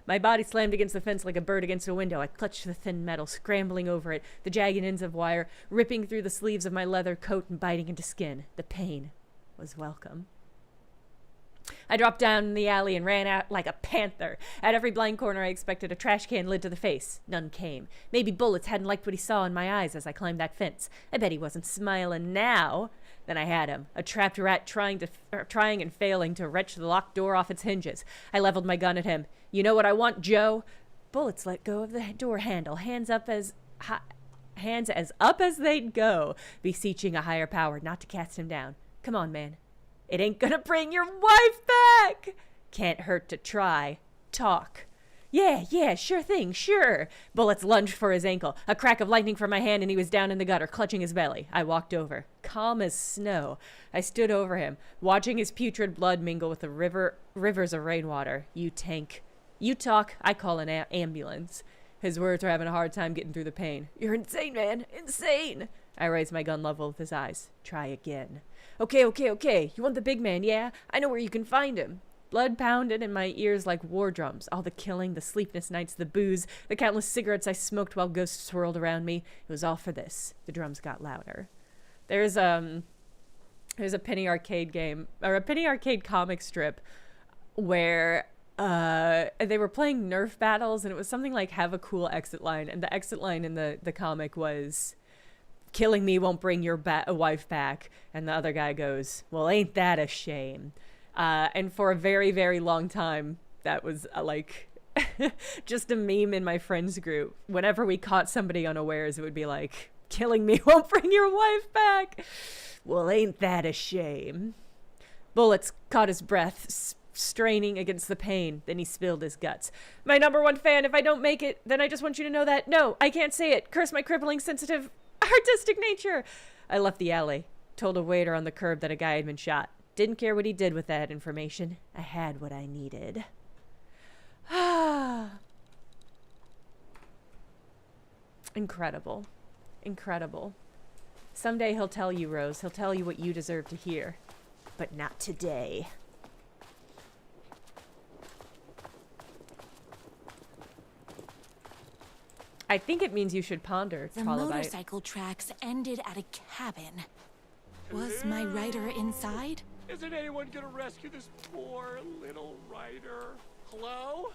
My body slammed against the fence like a bird against a window. I clutched the thin metal, scrambling over it, the jagged ends of wire ripping through the sleeves of my leather coat and biting into skin. The pain was welcome. I dropped down in the alley and ran out like a panther. At every blind corner I expected a trash can lid to the face. None came. Maybe Bullets hadn't liked what he saw in my eyes as I climbed that fence. I bet he wasn't smiling now. Then I had him, a trapped rat trying and failing to wrench the locked door off its hinges. I leveled my gun at him. You know what I want, Joe? Bullets let go of the door handle, hands as up as they'd go, beseeching a higher power not to cast him down. Come on, man. It ain't gonna bring your wife back. Can't hurt to try. Talk. Yeah, sure thing, sure. Bullets lunged for his ankle. A crack of lightning from my hand and he was down in the gutter, clutching his belly. I walked over. Calm as snow. I stood over him, watching his putrid blood mingle with the rivers of rainwater. You tank. You talk, I call an ambulance. His words were having a hard time getting through the pain. You're insane, man. Insane. I raised my gun level with his eyes. Try again. Okay. You want the big man, yeah? I know where you can find him. Blood pounded in my ears like war drums. All the killing, the sleepless nights, the booze, the countless cigarettes I smoked while ghosts swirled around me. It was all for this. The drums got louder. There's a penny arcade game, or a penny arcade comic strip where they were playing Nerf battles, and it was something like have a cool exit line. And the exit line in the comic was, killing me won't bring your wife back. And the other guy goes, well, ain't that a shame? And for a very, very long time, that was like just a meme in my friends group. Whenever we caught somebody unawares, it would be like, killing me won't bring your wife back. Well, ain't that a shame? Bullets caught his breath, straining against the pain. Then he spilled his guts. My #1 fan, if I don't make it, then I just want you to know that, no, I can't say it. Curse my crippling, sensitive, artistic nature. I left the alley, told a waiter on the curb that a guy had been shot. Didn't care what he did with that information. I had what I needed. Incredible. Someday he'll tell you, Rose. He'll tell you what you deserve to hear. But not today. I think it means you should ponder, The Trilobite. motorcycle tracks ended at a cabin. Was my rider inside? Isn't anyone gonna rescue this poor little rider? Hello?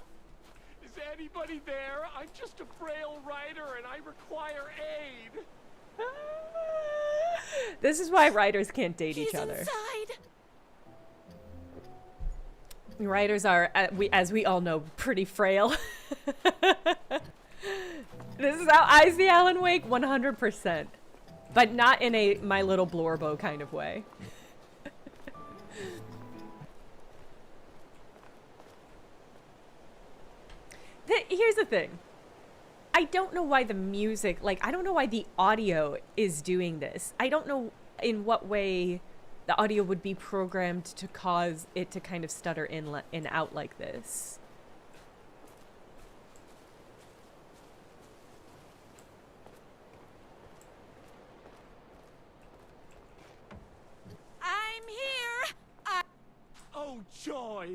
Is anybody there? I'm just a frail rider and I require aid. This is why writers can't date He's each other. inside. Writers are, as we all know, pretty frail. This is how I see Alan Wake, 100%. But not in a My Little Blorbo kind of way. Here's the thing. I don't know why the music, like, I don't know why the audio is doing this. I don't know in what way the audio would be programmed to cause it to kind of stutter in and out like this. I'm here. Oh, joy.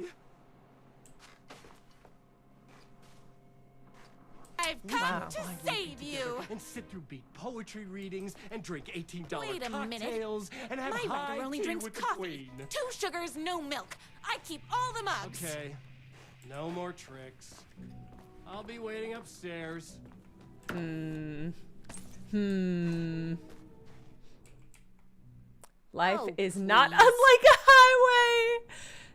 I've come to save you. And sit through beat poetry readings and drink $18 Wait a minute. cocktails and have My high rider only tea drinks with the coffee. queen. 2 sugars, no milk. I keep all the mugs. Okay, no more tricks. I'll be waiting upstairs. Life Oh, is not please. unlike a highway.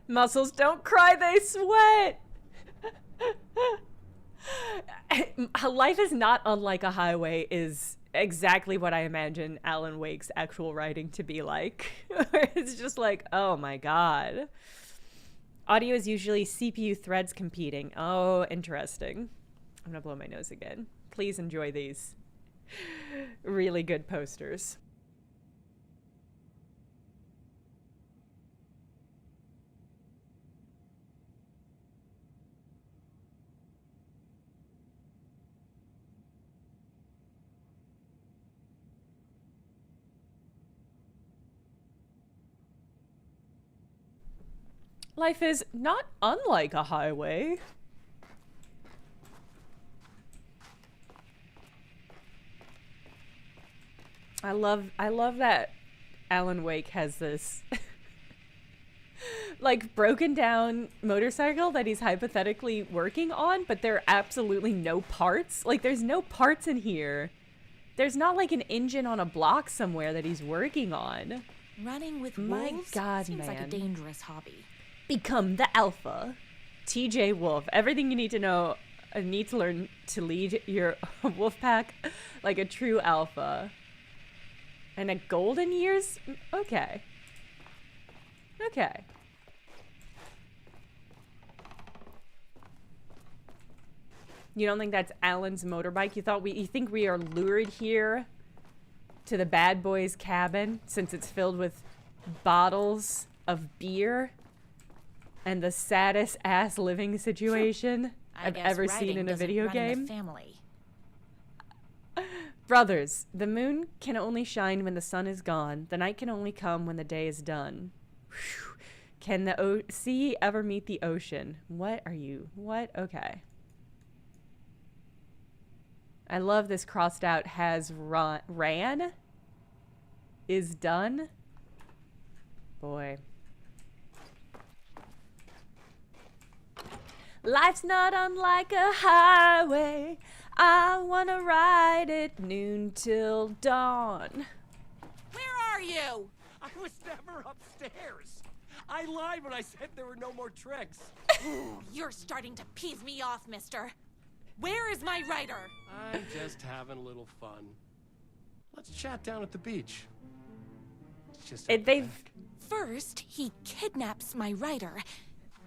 Muscles don't cry, they sweat. Life is not unlike a highway is exactly what I imagine Alan Wake's actual writing to be like. It's just like, oh my god. Audio is usually CPU threads competing. Oh, interesting. I'm gonna blow my nose again. Please enjoy these really good posters. Life is not unlike a highway. I love that Alan Wake has this like broken down motorcycle that he's hypothetically working on, but there are absolutely no parts. Like there's no parts in here. There's not like an engine on a block somewhere that he's working on. Running with My wolves God, seems like a man. dangerous hobby. Become the alpha. TJ Wolf. Everything you need to know, need to learn to lead your wolf pack like a true alpha. And a golden years? Okay. Okay. You don't think that's Alan's motorbike? You think we are lured here to the bad boy's cabin since it's filled with bottles of beer and the saddest ass living situation I've ever seen in a video game? Family. Brothers, the moon can only shine when the sun is gone. The night can only come when the day is done. Whew. Can the sea ever meet the ocean? What are you? What? Okay. I love this crossed out has ran is done. Boy. Life's not unlike a highway. I wanna ride it noon till dawn. Where are you? I was never upstairs. I lied when I said there were no more tricks. Ooh, you're starting to piss me off, mister. Where is my rider? I'm just having a little fun. Let's chat down at the beach. It's just First, he kidnaps my rider.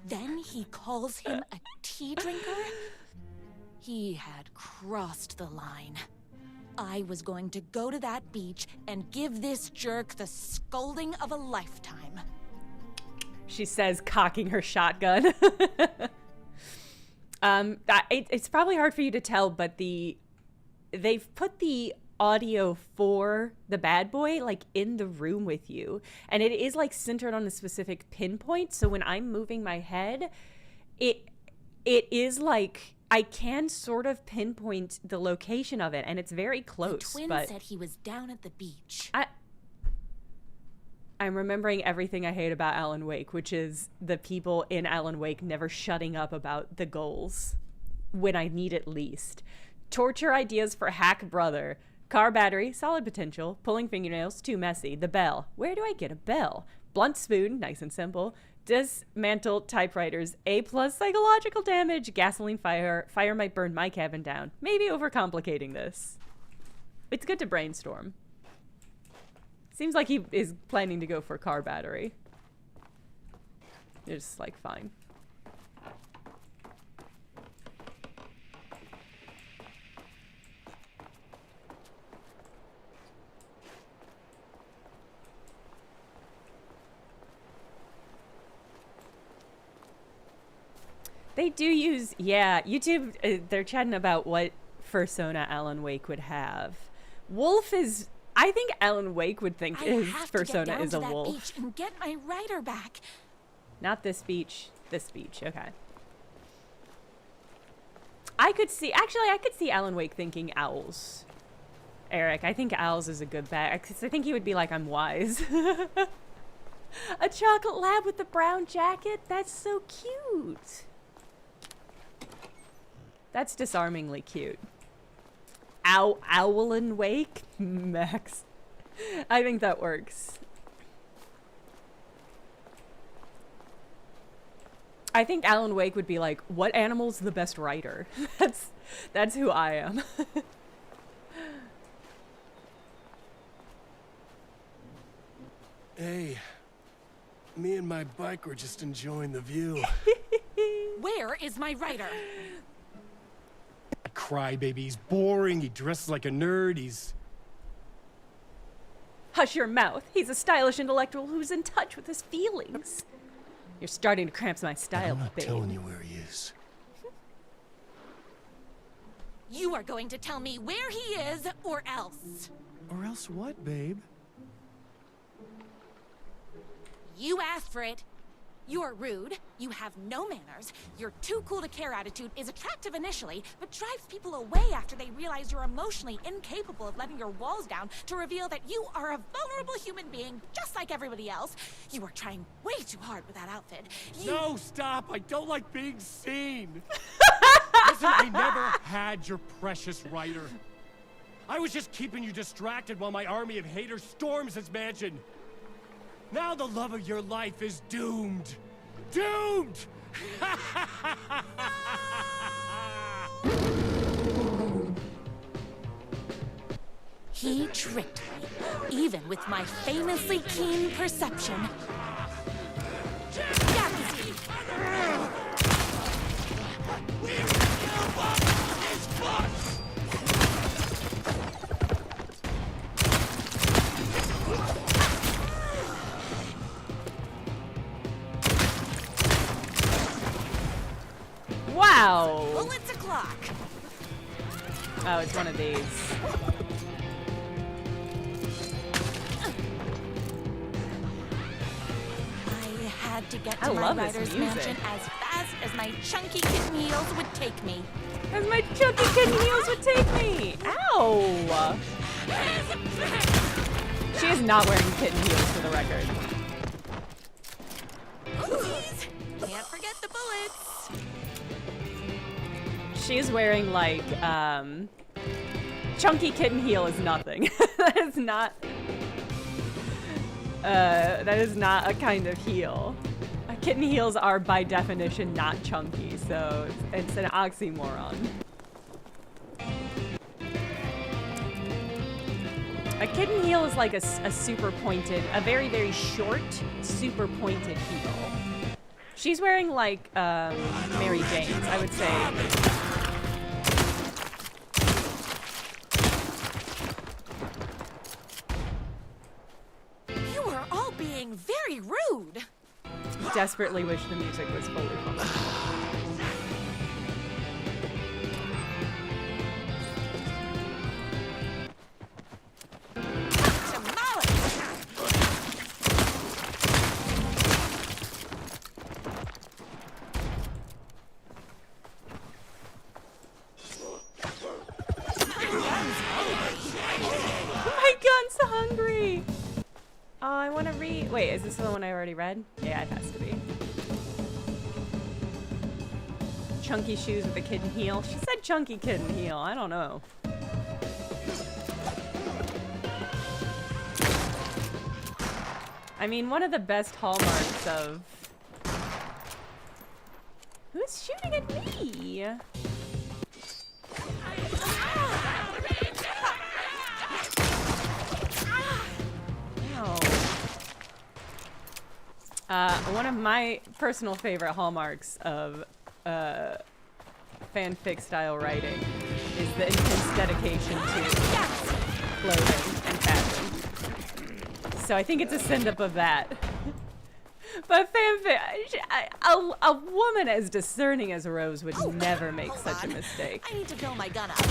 Then he calls him a tea drinker. He had crossed the line. I was going to go to that beach and give this jerk the scolding of a lifetime. She says, cocking her shotgun. It's probably hard for you to tell, but they've put the audio for the bad boy like in the room with you, and it is like centered on a specific pinpoint. So when I'm moving my head, it is like I can sort of pinpoint the location of it, and it's very close. The twin said he was down at the beach. I'm remembering everything I hate about Alan Wake, which is the people in Alan Wake never shutting up about the goals when I need it least. Torture ideas for hack brother. Car battery, solid potential. Pulling fingernails, too messy. The bell. Where do I get a bell? Blunt spoon, nice and simple. Dismantle typewriters. A+ psychological damage. Gasoline fire. Fire might burn my cabin down. Maybe overcomplicating this. It's good to brainstorm. Seems like he is planning to go for car battery. It's like, fine. They do use, yeah, YouTube, they're chatting about what fursona Alan Wake would have. Wolf is, I think Alan Wake would think his fursona is a wolf. Beach and get my rider back. Not this beach, this beach, okay. I could see Alan Wake thinking owls. Eric, I think owls is a good bet. I think he would be like, I'm wise. A chocolate lab with the brown jacket? That's so cute. That's disarmingly cute. Owlin Wake? Max. I think that works. I think Alan Wake would be like, what animal's the best writer? That's who I am. Hey, me and my bike were just enjoying the view. Where is my writer? Crybaby, he's boring, he dresses like a nerd, Hush your mouth. He's a stylish intellectual who's in touch with his feelings. You're starting to cramp my style, I'm not babe. telling you where he is. You are going to tell me where he is, or else. Or else what, babe? You asked for it. You're rude, you have no manners, your too cool to care attitude is attractive initially, but drives people away after they realize you're emotionally incapable of letting your walls down to reveal that you are a vulnerable human being just like everybody else. You are trying way too hard with that outfit. No, stop! I don't like being seen! Listen, I never had your precious writer. I was just keeping you distracted while my army of haters storms his mansion. Now the love of your life is doomed! Doomed! He tricked me, even with my famously keen perception. Wow! Bullets o'clock. Oh, it's one of these. I had to get I to my love this writer's music. mansion as fast as my chunky kitten heels would take me. As my chunky kitten heels would take me! Ow! She is not wearing kitten heels for the record. Oopsies! Can't forget the bullets. She's wearing like, chunky kitten heel is nothing. That is not a kind of heel. Kitten heels are by definition not chunky, so it's an oxymoron. A kitten heel is like a super pointed, a very, very short, super pointed heel. She's wearing like, Mary Jane's, I would say. You are all being very rude. Desperately wish the music was fully functional. My gun's hungry! Oh, I want to read. Wait, is this the one I already read? Yeah, it has to be. Chunky shoes with a kitten heel. She said chunky kitten heel. I don't know. I mean, one of the best hallmarks of... Who's shooting at me? One of my personal favorite hallmarks of fanfic style writing is the intense dedication to clothing and fashion. So I think it's a send-up of that. But fanfic, a woman as discerning as Rose would never make such a mistake. I need to fill my gun up.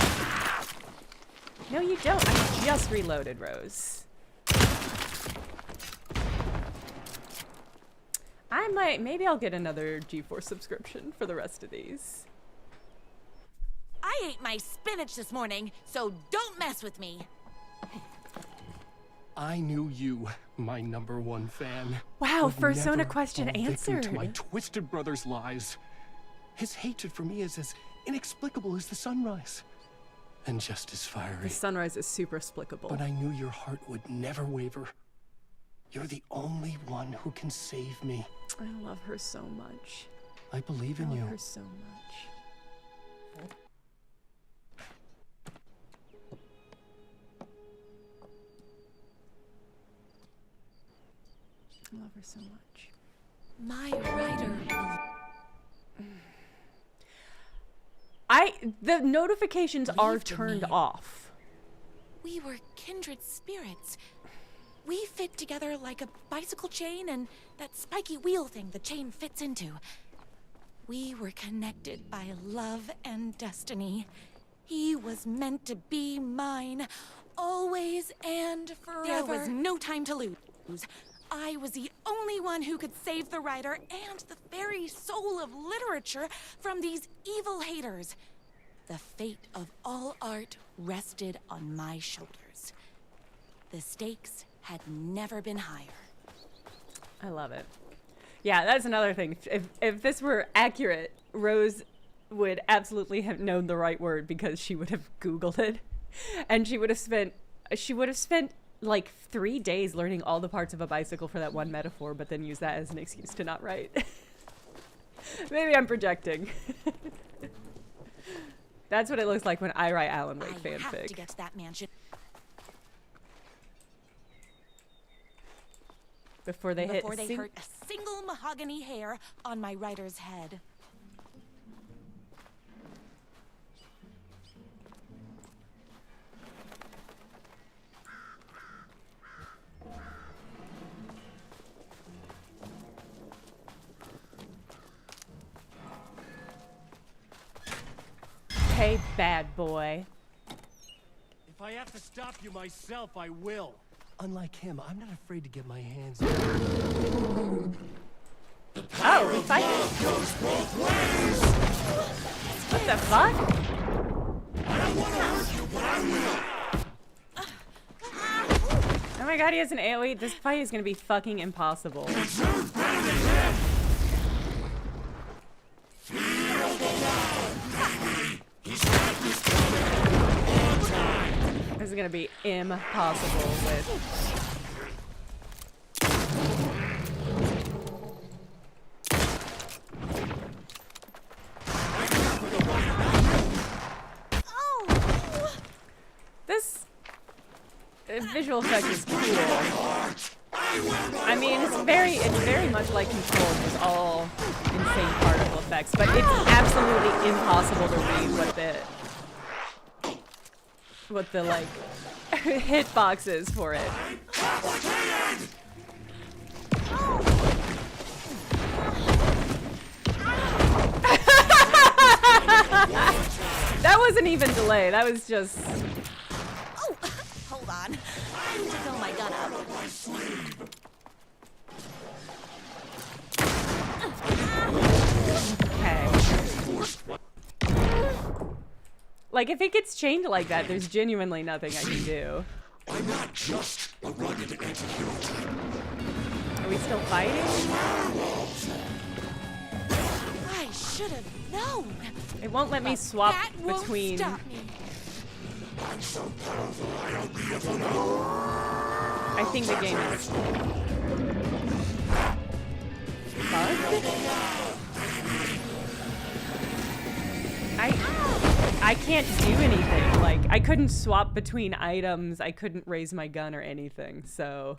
No, you don't. I just reloaded, Rose. Maybe I'll get another G4 subscription for the rest of these. I ate my spinach this morning, so don't mess with me. I knew you, my #1 fan. Wow, would Fursona never question fall victim answered. to my twisted brother's lies. His hatred for me is as inexplicable as the sunrise, and just as fiery. The sunrise is super explicable. But I knew your heart would never waver. You're the only one who can save me. I love her so much. I believe in I you. love her so much. so much. My writer. The notifications are Believed in turned me. off. We were kindred spirits. We fit together like a bicycle chain and that spiky wheel thing the chain fits into. We were connected by love and destiny. He was meant to be mine, always and forever. There was no time to lose. I was the only one who could save the writer and the very soul of literature from these evil haters. The fate of all art rested on my shoulders. The stakes had never been higher. I love it. Yeah, that's another thing. If this were accurate, Rose would absolutely have known the right word because she would have Googled it, and she would have spent like 3 days learning all the parts of a bicycle for that one metaphor, but then use that as an excuse to not write. Maybe I'm projecting. That's what it looks like when I write Alan Wake fanfic. I have to get to that mansion before they hurt a single mahogany hair on my writer's head. Hey, bad boy. If I have to stop you myself, I will. Unlike him, I'm not afraid to get my hands. Oh, we fight. What the fuck? Oh my god, he has an AoE. This fight is gonna be fucking impossible. This is gonna be impossible with. This visual effect is cool. I mean, it's very much like Control, with all insane particle effects, but it's absolutely impossible to read what the like hitbox is for it. That wasn't even delay. That was just. Oh, hold on. I need to fill my gun up. Okay. Like, if it gets chained like that, there's genuinely nothing I can do. I'm not just a rugged anti-hero type. Are we still fighting? I should have known. It won't let me swap That won't between. stop me. I'm so powerful, I don't be able to. I think the game is bugged. I can't do anything. Like, I couldn't swap between items. I couldn't raise my gun or anything. So.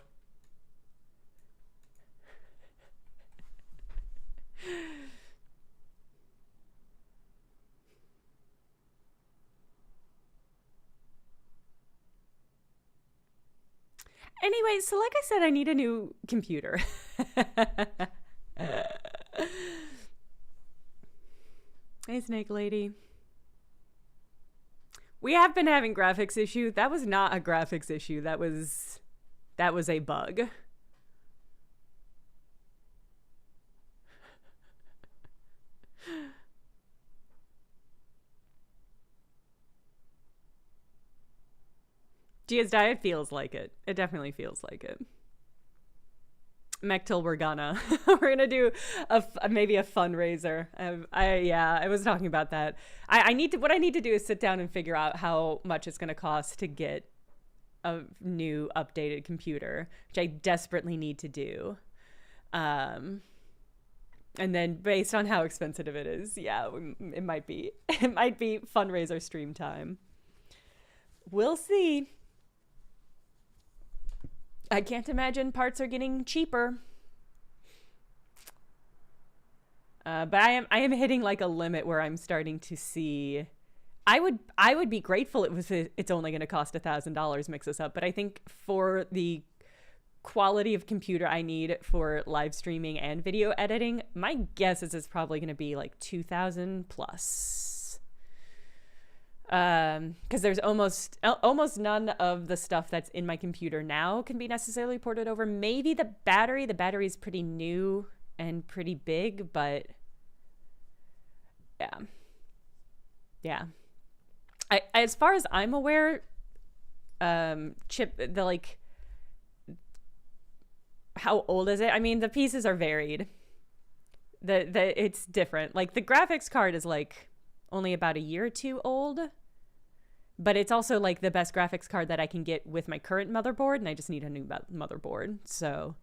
Anyway, so like I said, I need a new computer. Hey, Snake Lady. We have been having graphics issue. That was not a graphics issue. That was a bug. Gia's Diet feels like it. It definitely feels like it. Mechtil, we're gonna do maybe a fundraiser. I was talking about that. What I need to do is sit down and figure out how much it's gonna cost to get a new updated computer, which I desperately need to do. And then based on how expensive it is, yeah, it might be fundraiser stream time. We'll see. I can't imagine parts are getting cheaper. But I am hitting like a limit where I'm starting to see. I would be grateful it's only going to cost $1,000 mix this up, but I think for the quality of computer I need for live streaming and video editing, my guess is it's probably going to be like 2,000 plus. Because there's almost none of the stuff that's in my computer now can be necessarily ported over. Maybe the battery is pretty new and pretty big, but yeah. As far as I'm aware, how old is it? I mean, the pieces are varied. It's different. Like the graphics card is like only about a year or two old, but it's also like the best graphics card that I can get with my current motherboard, and I just need a new motherboard. So,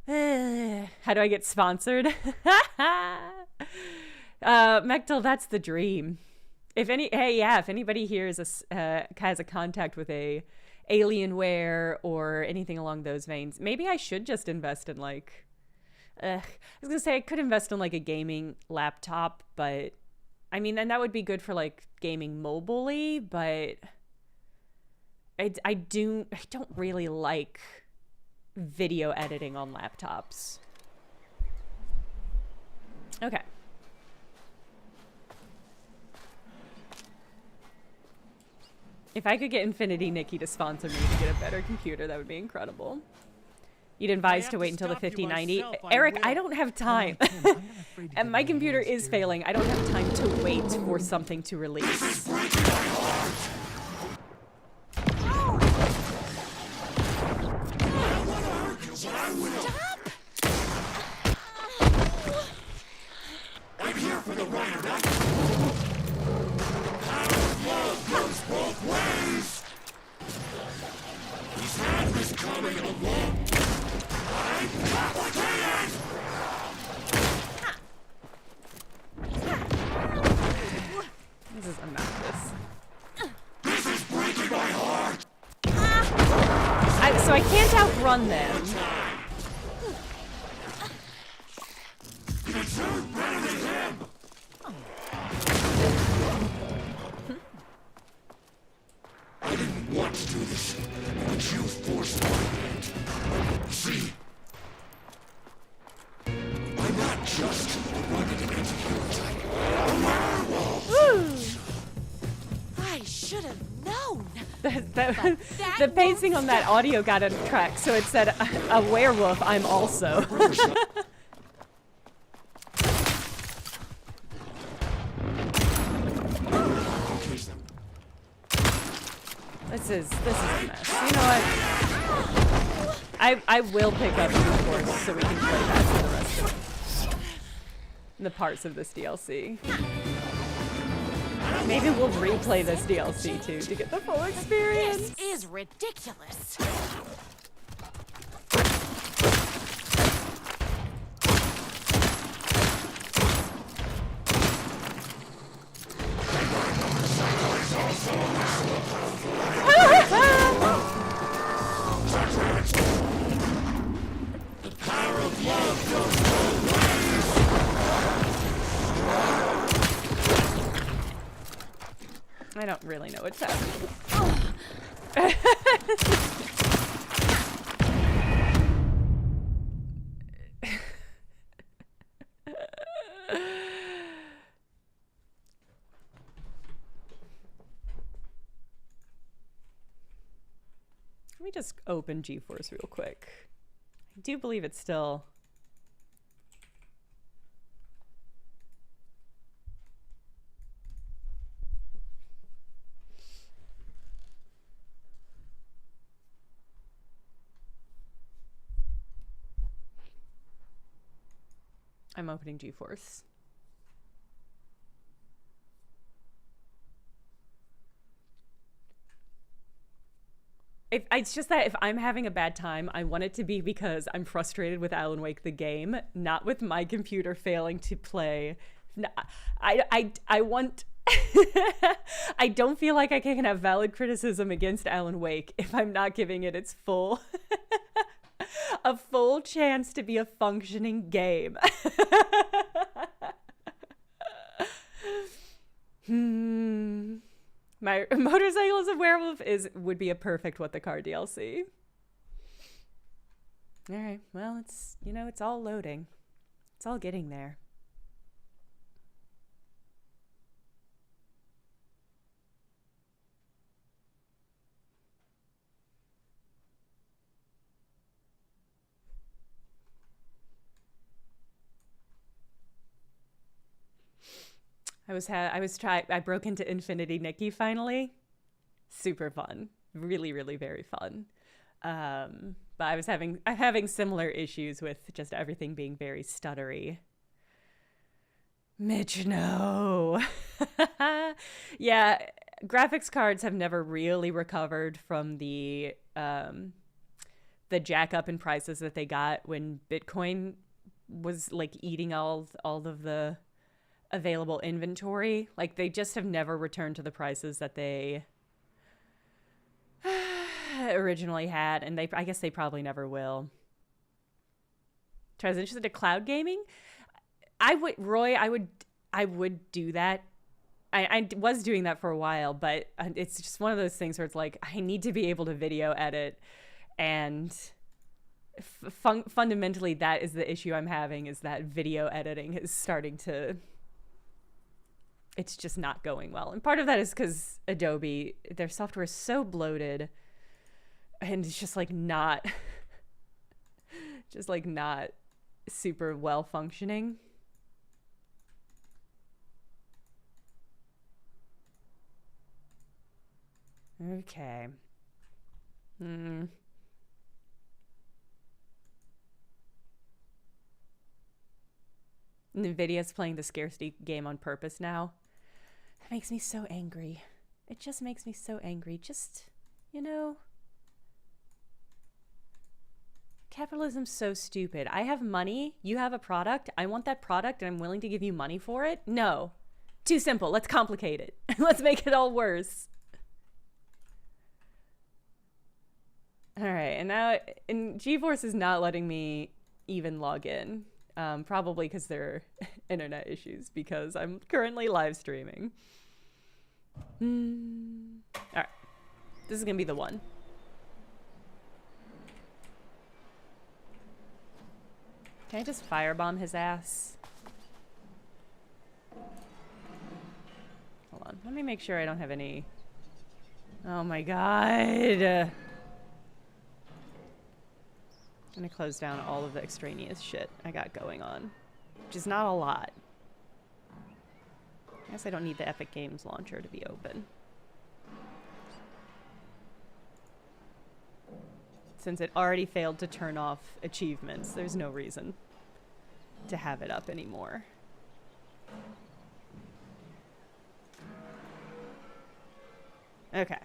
how do I get sponsored? Mechtel, that's the dream. If anybody here has a contact with a Alienware or anything along those veins, maybe I should just invest in like, I was gonna say I could invest in like a gaming laptop, but I mean, then that would be good for like gaming mobilely, but I don't really like video editing on laptops. Okay. If I could get Infinity Nikki to sponsor me to get a better computer, that would be incredible. You'd advise to wait until the 5090. Eric, I don't have time. And my computer is failing. I don't have time to wait for something to release. I'm here for the rider. Love goes both ways. He's had this coming along. I'm complicated. This is obnoxious. This is breaking my heart. So I can't outrun them. You're better than him. I didn't want to do this, but you forced my hand. See? I'm not just a rugged anti-hero type. A werewolf! I should have known. The pacing on that audio got out of track, so it said, a werewolf, I'm also. This is a mess. You know what? I will pick up G-Force so we can play that for the rest of the parts of this DLC. Maybe we'll replay this DLC too to get the full experience. This is ridiculous. The power of love goes both ways. I don't really know what's happening. Let me just open GeForce real quick. I do believe it's still... I'm opening GeForce. It's just that if I'm having a bad time, I want it to be because I'm frustrated with Alan Wake the game, not with my computer failing to play. I want... I don't feel like I can have valid criticism against Alan Wake if I'm not giving it its full a full chance to be a functioning game. My motorcycle as a werewolf would be a perfect What the Car DLC. All right, well, it's all loading. It's all getting there. I broke into Infinity Nikki finally. Super fun. Really, really very fun. But I'm having similar issues with just everything being very stuttery. Mitch, no. Yeah, graphics cards have never really recovered from the jack up in prices that they got when Bitcoin was like eating all of the available inventory. Like, they just have never returned to the prices that they originally had, and I guess they probably never will. Transition to cloud gaming? I would do that. I was doing that for a while, but it's just one of those things where it's like, I need to be able to video edit, and fundamentally that is the issue I'm having, is that video editing is starting to... It's just not going well. And part of that is because Adobe, their software is so bloated, and it's just like not super well functioning. Okay. NVIDIA's playing the scarcity game on purpose now. That makes me so angry. It just makes me so angry. Just, capitalism's so stupid. I have money, you have a product, I want that product, and I'm willing to give you money for it? No. Too simple. Let's complicate it. Let's make it all worse. All right, and GeForce is not letting me even log in. Probably because there are internet issues, because I'm currently live streaming. All right, this is gonna be the one. Can I just firebomb his ass? Hold on, let me make sure I don't have any... Oh my god! I'm gonna close down all of the extraneous shit I got going on, which is not a lot. I guess I don't need the Epic Games launcher to be open, since it already failed to turn off achievements. There's no reason to have it up anymore. Okay.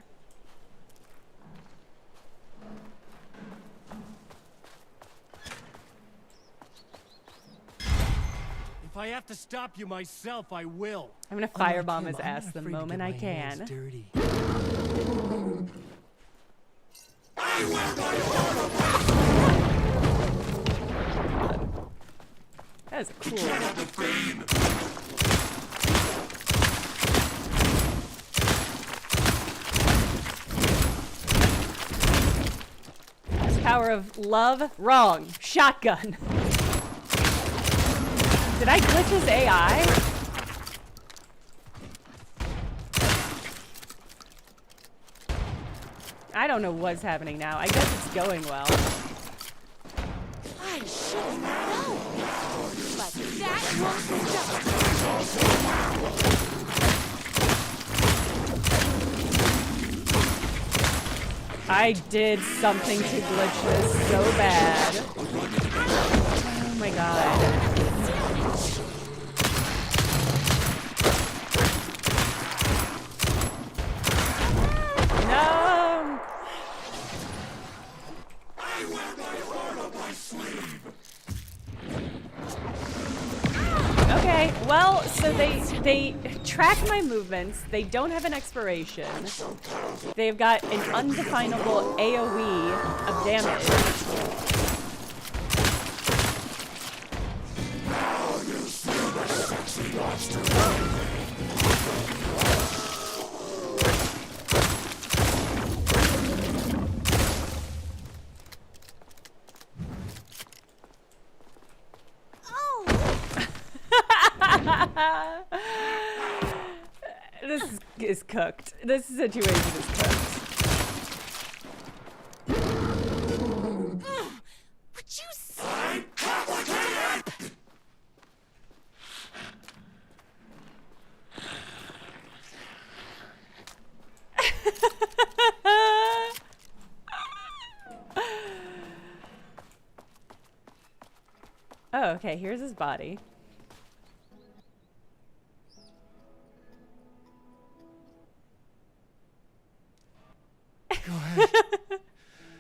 If I have to stop you myself, I will. I'm gonna firebomb his ass the moment I can. That is cool. Power of love? Wrong. Shotgun. Did I glitch his AI? I don't know what's happening now. I guess it's going well. I should have known, but that won't stop. I did something to glitch this so bad. Oh my god. Okay, well, so they track my movements. They don't have an expiration. They've got an undefinable AoE of damage. is cooked. This situation is cooked. Would you say complicated? Oh, okay, here's his body. Go ahead.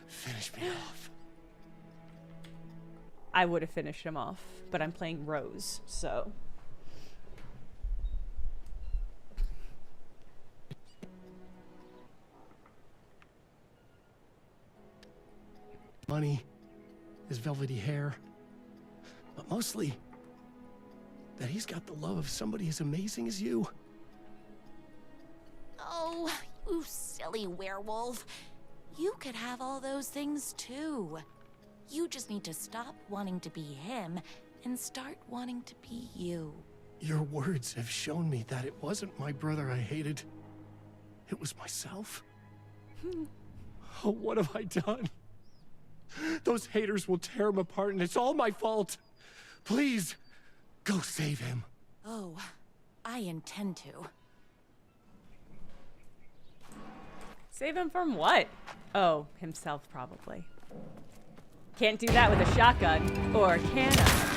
Finish me off. I would have finished him off, but I'm playing Rose, so. Money, his velvety hair, but mostly that he's got the love of somebody as amazing as you. Oh, you silly werewolf. You could have all those things too. You just need to stop wanting to be him and start wanting to be you. Your words have shown me that it wasn't my brother I hated. It was myself. Oh, what have I done? Those haters will tear him apart, and it's all my fault. Please, go save him. Oh, I intend to. Save him from what? Oh, himself probably. Can't do that with a shotgun, or can I?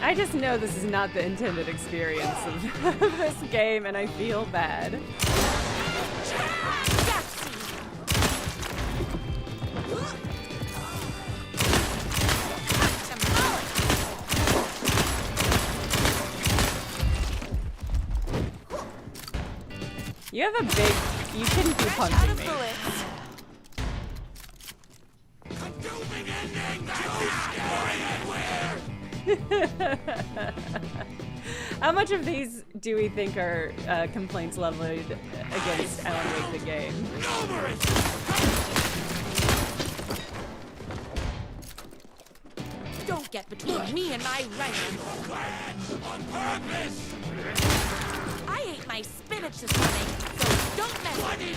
I just know this is not the intended experience of this game, and I feel bad. You have a big... You shouldn't be punching me. How much of these do we think are complaints leveled against Alan Wake the game? Don't get between me and my writing. On purpose. I ate my spinach this morning, so don't mess with me.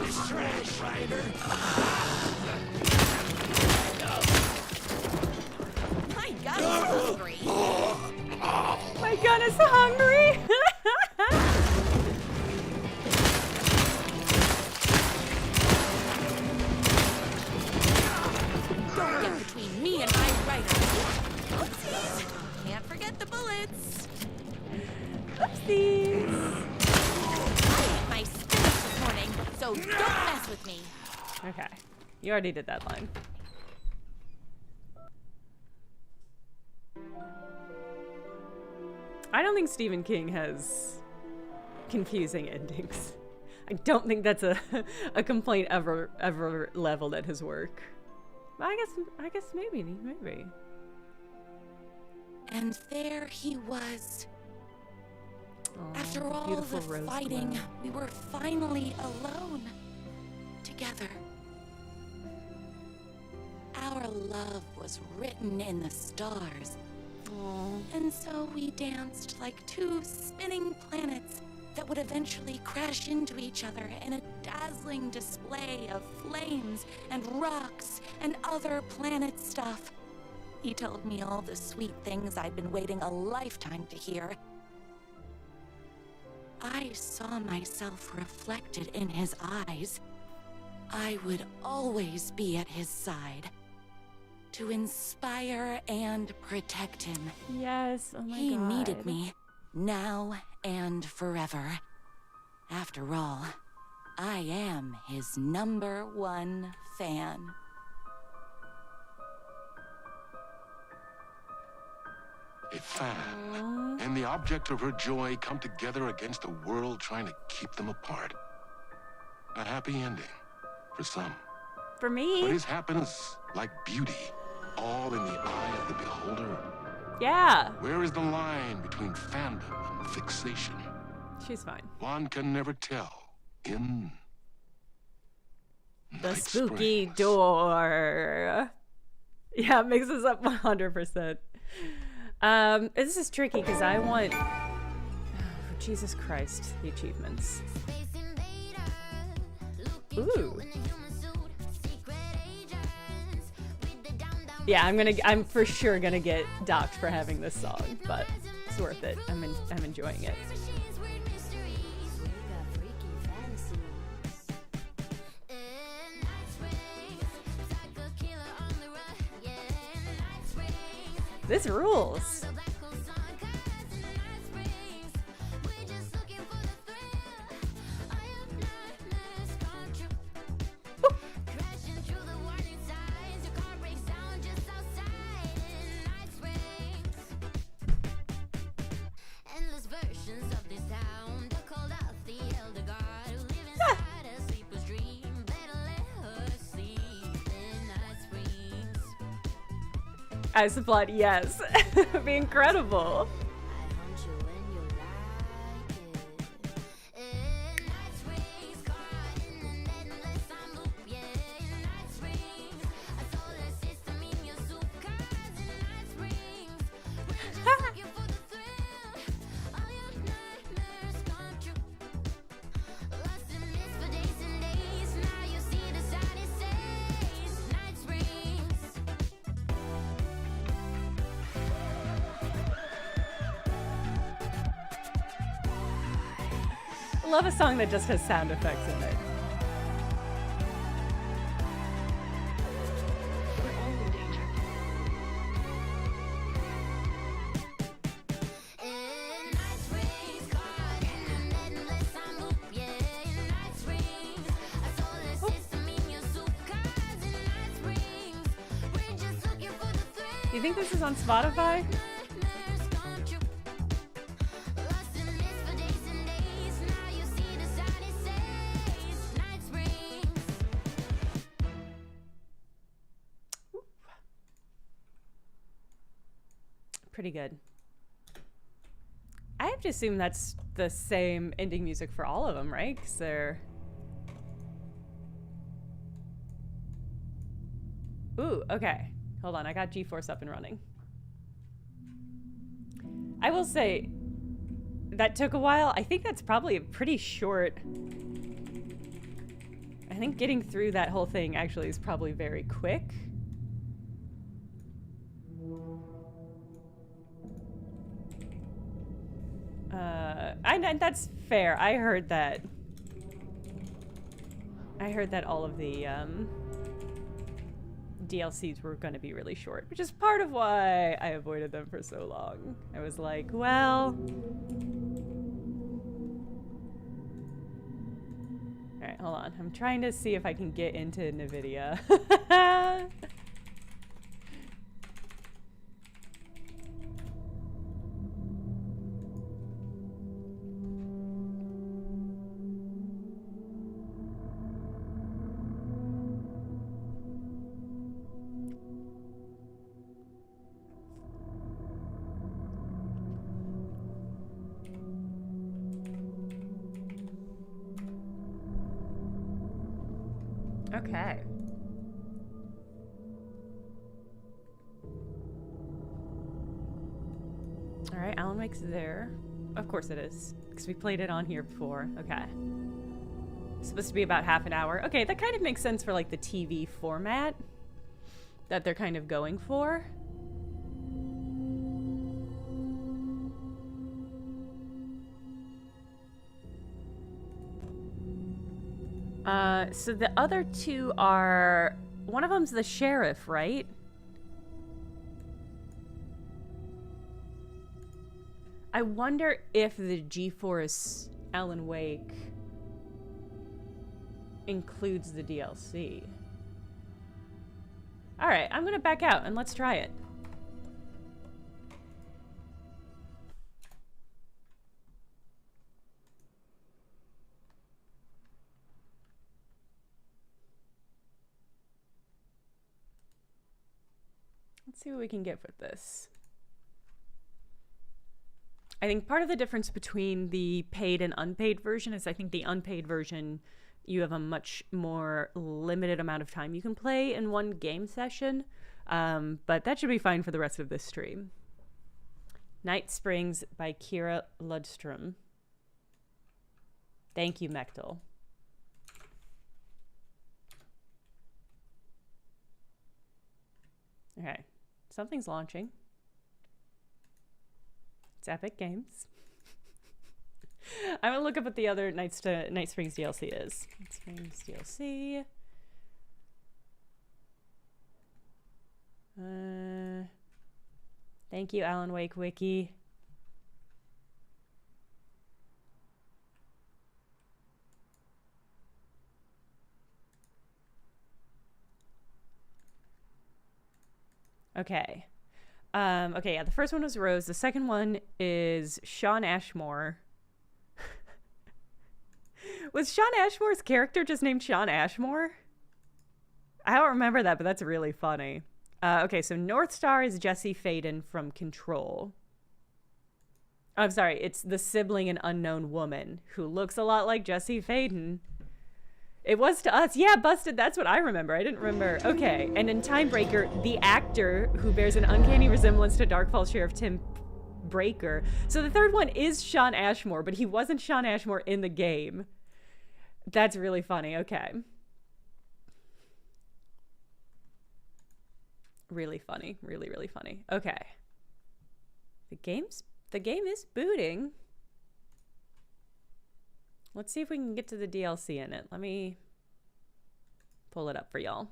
This trash writer. My gun is hungry. My gun is hungry. Don't get between me and my writer. Oopsies. Can't forget the bullets. Oopsies. I ate my spinach this morning, so don't mess with me. Okay. You already did that line. I don't think Stephen King has confusing endings. I don't think that's a complaint ever leveled at his work. But I guess maybe. And there he was. Oh, after all the fighting, glow. we were finally alone. Together. Our love was written in the stars. Aww. And so we danced like two spinning planets that would eventually crash into each other in a dazzling display of flames and rocks and other planet stuff. He told me all the sweet things I'd been waiting a lifetime to hear. I saw myself reflected in his eyes. I would always be at his side. To inspire and protect him. Yes, oh my God. He needed me, now and forever. After all, I am his #1 fan. A fan and the object of her joy come together against a world trying to keep them apart. A happy ending for some. For me. But his happiness like beauty, all in the eye of the beholder? Yeah. Where is the line between fandom and fixation? She's fine. One can never tell in The Night spooky Springs. door. Yeah, it makes us up 100%. This is tricky because I want... Oh, Jesus Christ, the achievements. Ooh. Yeah, I'm for sure gonna get docked for having this song, but it's worth it. I'm enjoying it. This rules. As the blood, yes. It'd be incredible. I love a song that just has sound effects in it. Do you think this is on Spotify? Pretty good. I have to assume that's the same ending music for all of them, right? Because they're... Ooh, okay. Hold on, I got GeForce up and running. I will say, that took a while. I think that's probably a pretty short... I think getting through that whole thing actually is probably very quick. And that's fair. I heard that all of the DLCs were going to be really short, which is part of why I avoided them for so long. I was like, well... Alright, hold on. I'm trying to see if I can get into NVIDIA. Okay. All right, Alan Wake's there. Of course it is, because we played it on here before. Okay. It's supposed to be about half an hour. Okay, that kind of makes sense for like the TV format that they're kind of going for. So the other two are... One of them's the sheriff, right? I wonder if the GeForce Alan Wake includes the DLC. Alright, I'm gonna back out and let's try it. Let's see what we can get with this. I think part of the difference between the paid and unpaid version is I think the unpaid version, you have a much more limited amount of time you can play in one game session, but that should be fine for the rest of this stream. Night Springs by Kira Ludstrom. Thank you, Mechtel. Okay, something's launching. It's Epic Games. I'm gonna look up what the other Night Springs DLC is. Night Springs DLC. Thank you, Alan Wake Wiki. Okay. Okay, yeah, the first one was Rose. The second one is Shawn Ashmore. Was Shawn Ashmore's character just named Shawn Ashmore? I don't remember that, but that's really funny. Okay, so North Star is Jesse Faden from Control. I'm sorry, it's the sibling and unknown woman who looks a lot like Jesse Faden. It was to us. Yeah, Busted, that's what I remember. I didn't remember. Okay, and in Timebreaker, the actor who bears an uncanny resemblance to Darkfall Sheriff Tim Breaker. So the third one is Shawn Ashmore, but he wasn't Shawn Ashmore in the game. That's really funny. Okay. Really funny. Really, really funny. Okay. The game is booting. Let's see if we can get to the DLC in it. Let me pull it up for y'all.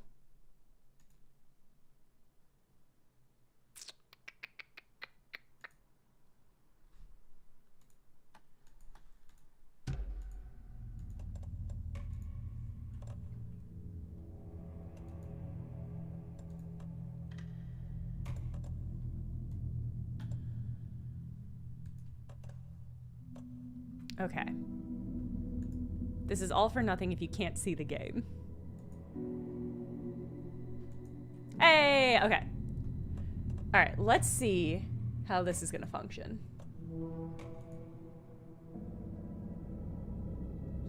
Okay. This is all for nothing if you can't see the game. Hey, okay. All right, let's see how this is gonna function.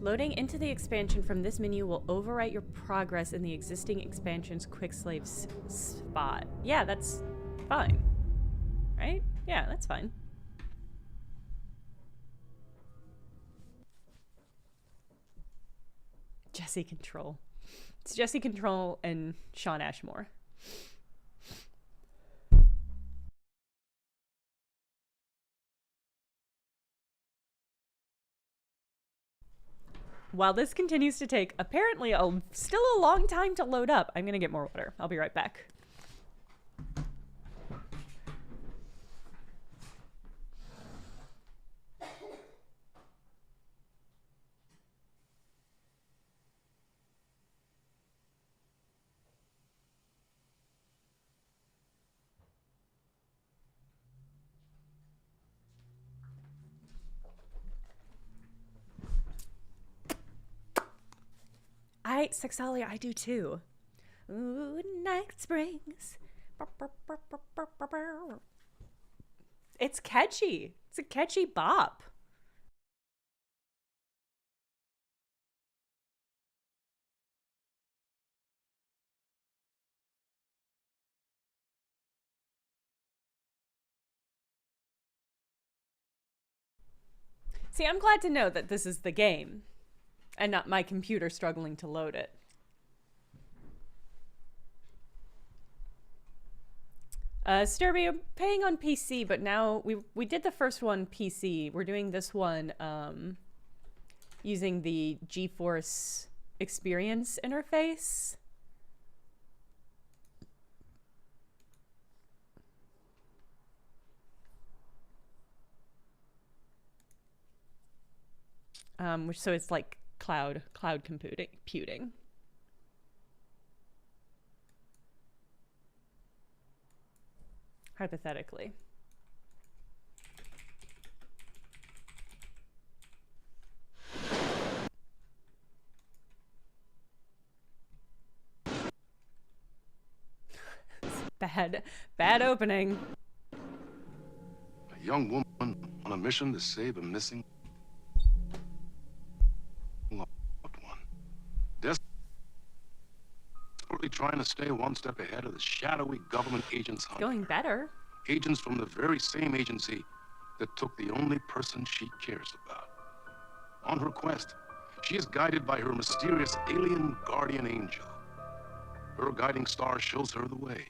Loading into the expansion from this menu will overwrite your progress in the existing expansion's quick save spot. Yeah, that's fine. Right? Yeah, that's fine. Jesse Control. It's Jesse Control and Shawn Ashmore. While this continues to take apparently still a long time to load up, I'm gonna get more water. I'll be right back. Sexalia, I do too. Ooh, Night Springs. It's catchy. It's a catchy bop. See, I'm glad to know that this is the game and not my computer struggling to load it. Sturby, I'm playing on PC, but now we did the first one PC. We're doing this one using the GeForce Experience interface. So it's like cloud computing. Hypothetically. Bad opening. A young woman on a mission to save a missing loved one. Desperately trying to stay one step ahead of the shadowy government agents. Going better. Agents from the very same agency that took the only person she cares about. On her quest, she is guided by her mysterious alien guardian angel. Her guiding star shows her the way,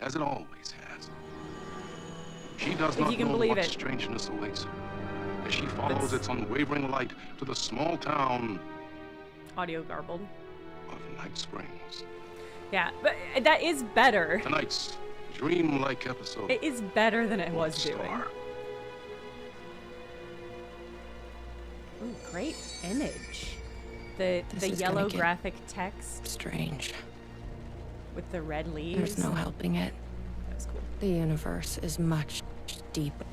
as it always has. She does not know what strangeness awaits her, as she follows its unwavering light to the small town... Audio garbled. ...of Night Springs. Yeah, but that is better. Tonight's dreamlike episode. It is better than it was doing. Ooh, great image. The yellow graphic text. Strange. With the red leaves. There's no helping it. That's cool. The universe is much deeper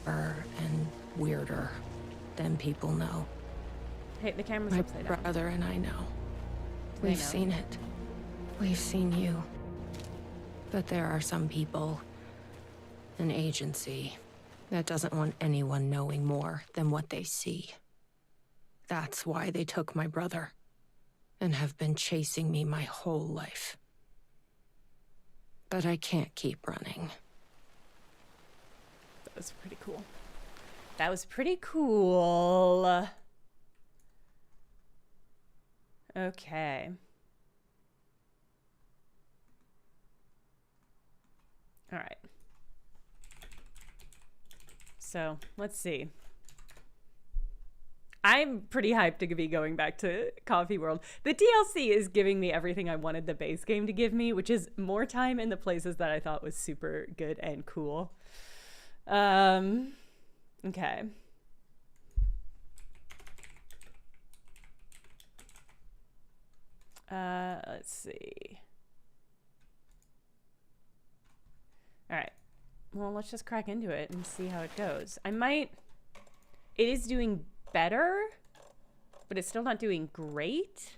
and weirder than people know. Hey, the camera's My upside down. brother and I know. We've seen it. We've seen you. But there are some people, an agency, that doesn't want anyone knowing more than what they see. That's why they took my brother and have been chasing me my whole life. But I can't keep running. That was pretty cool. That was pretty cool. Okay. All right. So, let's see. I'm pretty hyped to be going back to Coffee World. The DLC is giving me everything I wanted the base game to give me, which is more time in the places that I thought was super good and cool. Okay. Let's see. All right. Well, let's just crack into it and see how it goes. It is doing better, but it's still not doing great.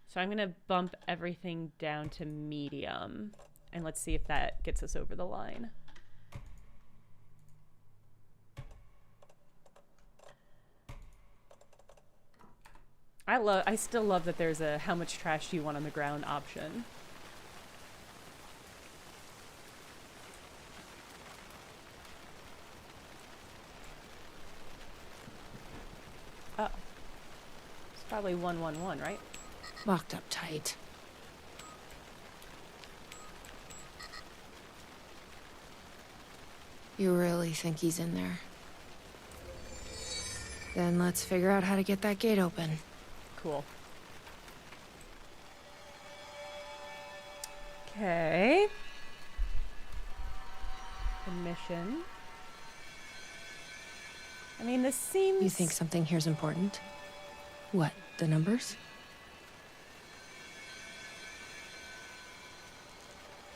So I'm gonna bump everything down to medium, and let's see if that gets us over the line. I still love that there's a how much trash do you want on the ground option. Oh. It's probably 111, right? Locked up tight. You really think he's in there? Then let's figure out how to get that gate open. Cool. Okay. Admission. I mean, this seems... You think something here's important? What, the numbers?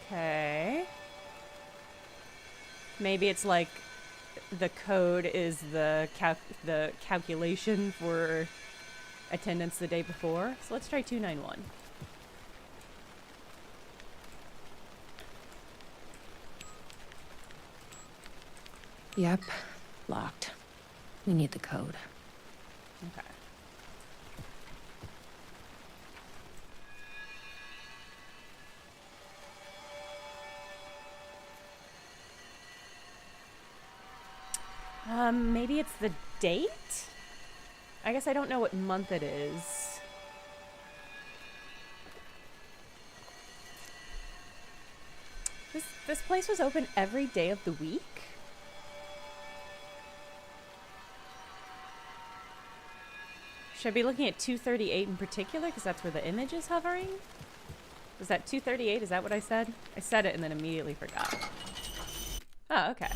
Okay. Maybe it's like the code is the calculation for attendance the day before. So let's try 291. Yep, locked. We need the code. Okay. Maybe it's the date? I guess I don't know what month it is. This place was open every day of the week? Should I be looking at 238 in particular? Because that's where the image is hovering? Was that 238? Is that what I said? I said it and then immediately forgot. Oh, okay.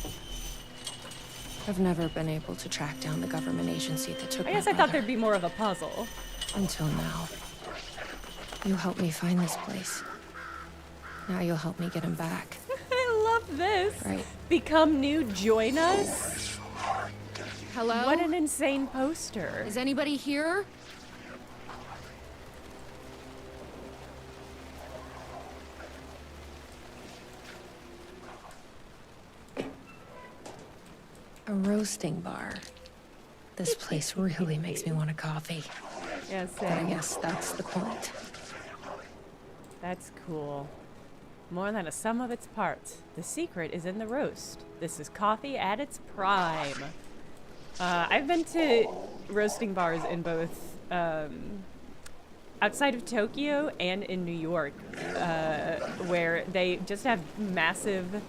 I've never been able to track down the government agency that took I guess my I thought brother. there'd be more of a puzzle. Until now. You helped me find this place. Now you'll help me get him back. I love this. Right. Become new, join us. Hello? What an insane poster. Is anybody here? A roasting bar. This place really makes me want a coffee. Yeah, But I same. guess that's the point. That's cool. More than a sum of its parts. The secret is in the roast. This is coffee at its prime. I've been to roasting bars in both outside of Tokyo and in New York, where they just have massive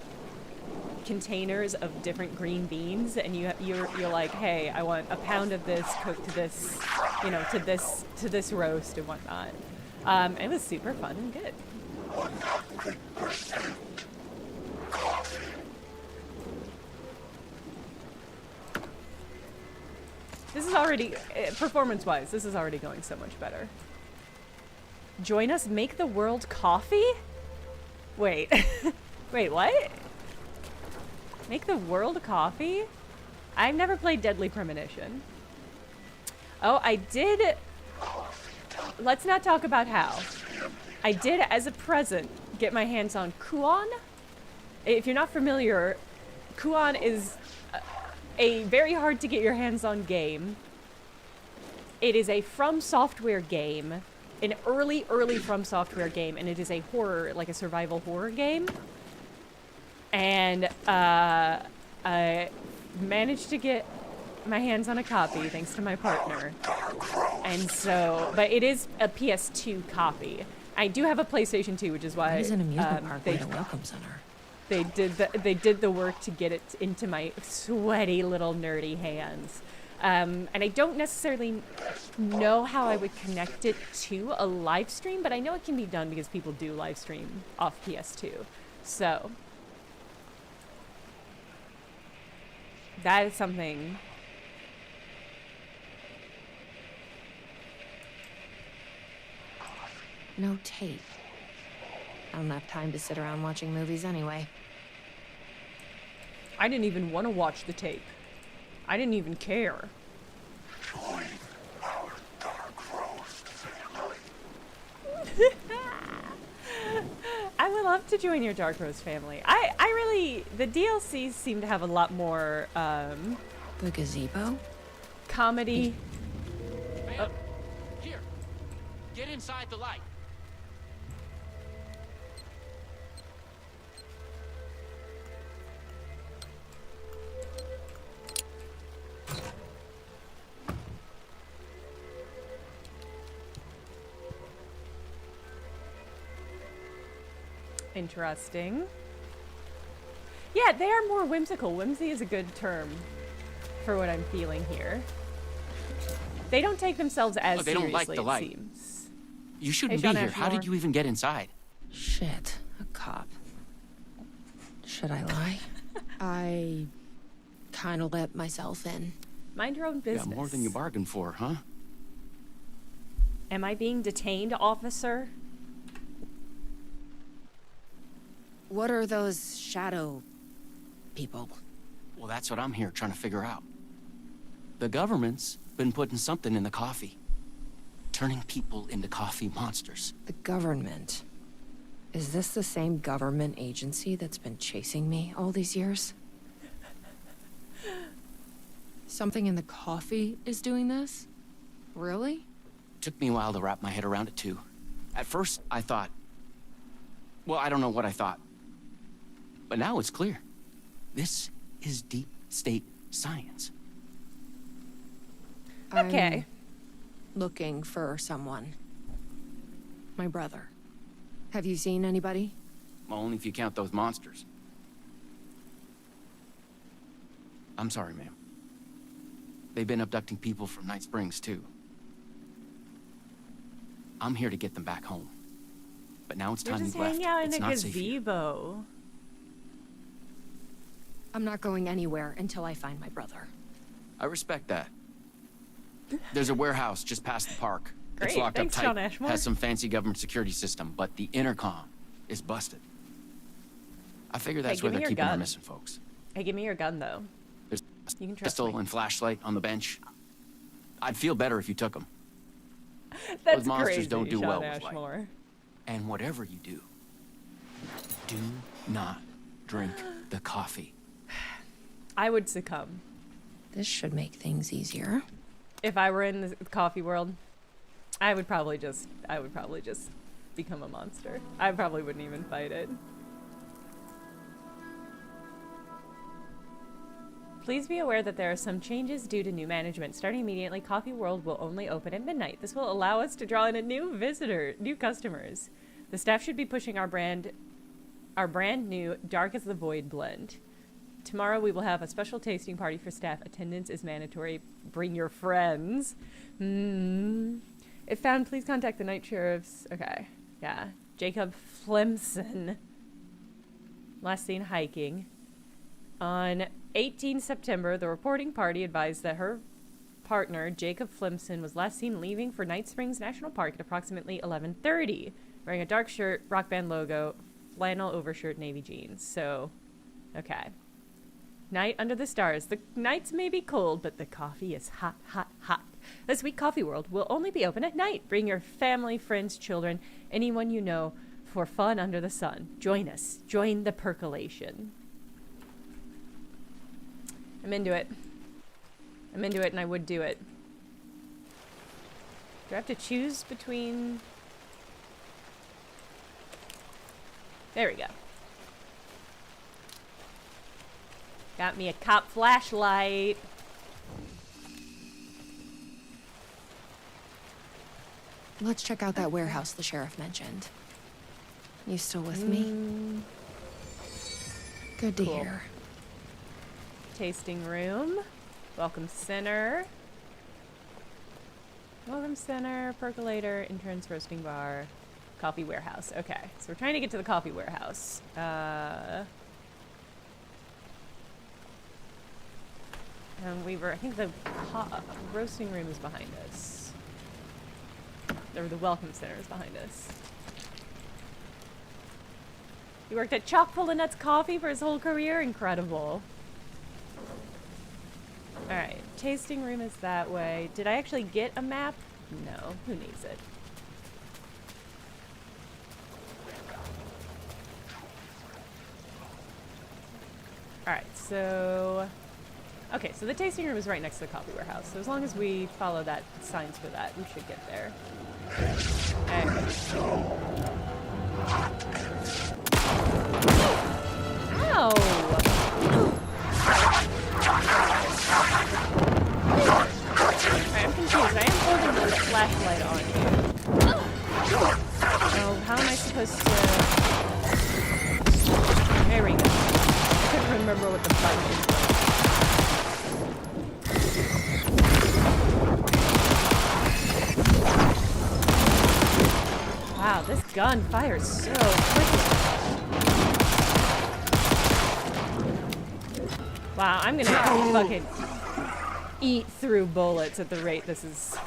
containers of different green beans, and you're like, hey, I want a pound of this cooked to this, to this roast and whatnot. It was super fun and good. 100% coffee. This is already, performance-wise, this is already going so much better. Join us, make the world coffee? Wait. Wait, what? Make the world coffee? I've never played Deadly Premonition. Oh, I did... Let's not talk about how. I did, as a present, get my hands on Kuon. If you're not familiar, Kuon is a very hard to get your hands on game. It is a From Software game. An early From Software game, and it is a horror, like a survival horror game. And I managed to get my hands on a copy thanks to my partner. And so, but it is a PS2 copy. I do have a PlayStation 2, which is why There's an amusement park at a welcome center. They did the work to get it into my sweaty little nerdy hands. And I don't necessarily know how I would connect it to a live stream, but I know it can be done because people do live stream off PS2. So that is something. No tape. I don't have time to sit around watching movies anyway. I didn't even want to watch the tape. I didn't even care. Join our dark roast family. I would love to join your Dark Rose family. I really, the DLCs seem to have a lot more, The gazebo? comedy. Ma'am, here, get inside the light. Interesting. Yeah, they are more whimsical. Whimsy is a good term for what I'm feeling here. They don't take themselves as Oh, they seriously, don't like the light. it seems. You shouldn't Hey, be Sean here. How did Ashmore. you even get inside? Shit, a cop. Should I lie? I kind of let myself in. Mind your own business. Yeah, more than you bargained for, huh? Am I being detained, officer? What are those shadow people? Well, that's what I'm here trying to figure out. The government's been putting something in the coffee. Turning people into coffee monsters. The government. Is this the same government agency that's been chasing me all these years? Something in the coffee is doing this? Really? Took me a while to wrap my head around it, too. At first, I thought... Well, I don't know what I thought. But now it's clear. This is deep state science. Okay. I'm looking for someone. My brother. Have you seen anybody? Well, only if you count those monsters. I'm sorry, ma'am. They've been abducting people from Night Springs, too. I'm here to get them back home. But now it's You're time just you left. hanging out in It's a not safe here. gazebo. I'm not going anywhere until I find my brother. I respect that. There's a warehouse just past the park. Great, It's locked thanks, up Sean tight. Ashmore. Has some fancy government security system, but the intercom is busted. I figure that's Hey, where give me they're your keeping our gun. missing folks. Hey, give me your gun, though. There's You can a trust pistol me. and flashlight on the bench. I'd feel better if you took them. That's Those monsters crazy, don't do Sean well with light. Ashmore. And whatever you do not drink the coffee. I would succumb. This should make things easier. If I were in the coffee world, I would probably just become a monster. I probably wouldn't even fight it. Please be aware that there are some changes due to new management. Starting immediately, Coffee World will only open at midnight. This will allow us to draw in a new customers. The staff should be pushing our brand new Dark as the Void blend. Tomorrow we will have a special tasting party for staff. Attendance is mandatory. Bring your friends. If found, please contact the night sheriffs. Okay. Yeah. Jacob Flemson. Last seen hiking. On 18 September, the reporting party advised that her partner, Jacob Flemson, was last seen leaving for Night Springs National Park at approximately 11:30, wearing a dark shirt, rock band logo, flannel overshirt, navy jeans. So, okay. Night under the stars. The nights may be cold, but the coffee is hot, hot, hot. This week, Coffee World will only be open at night. Bring your family, friends, children, anyone you know for fun under the sun. Join us. Join the percolation. I'm into it. I'm into it, and I would do it. Do I have to choose between... There we go. Got me a cop flashlight. Let's check out that warehouse the sheriff mentioned. You still with me? Good to hear. Tasting room. Welcome center. Welcome center, percolator, entrance, roasting bar, coffee warehouse. Okay, so we're trying to get to the coffee warehouse. And I think the roasting room is behind us. Or the welcome center is behind us. He worked at Chock-full of Nuts Coffee for his whole career? Incredible. Alright, tasting room is that way. Did I actually get a map? No, who needs it? Alright, so... Okay, so the tasting room is right next to the coffee warehouse. So as long as we follow that signs for that, we should get there. Okay. Ow! Alright, I'm confused. I am holding the flashlight on you. Oh, how am I supposed to... There we go. I couldn't remember what the button was. Wow, this gun fires so quickly. Wow, I'm gonna have to fucking eat through bullets at the rate this is.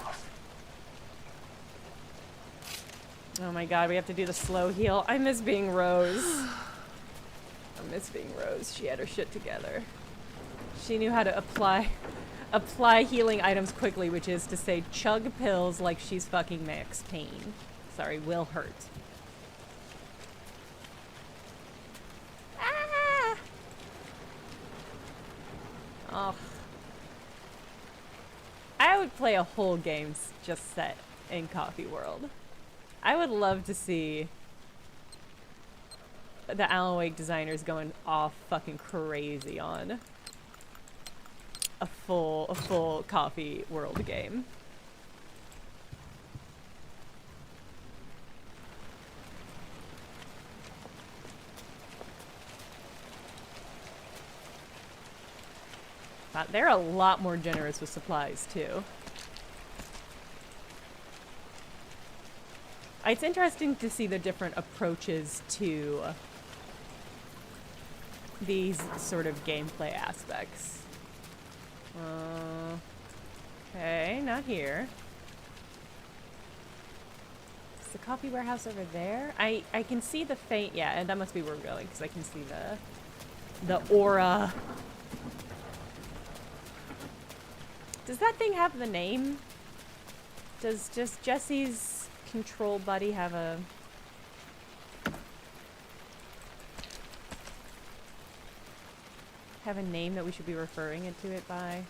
Oh my god, we have to do the slow heal. I miss being Rose. I miss being Rose. She had her shit together. She knew how to apply healing items quickly, which is to say chug pills like she's fucking Max Payne. Sorry, will hurt. Ah! Oh. I would play a whole game just set in Coffee World. I would love to see the Alan Wake designers going off fucking crazy on a full Coffee World game. They're a lot more generous with supplies, too. It's interesting to see the different approaches to these sort of gameplay aspects. Okay, not here. Is the coffee warehouse over there? I can see the faint, yeah, and that must be where we're going, because I can see the aura. Does that thing have the name? Does just Jesse's control buddy have a... name that we should be referring to it by?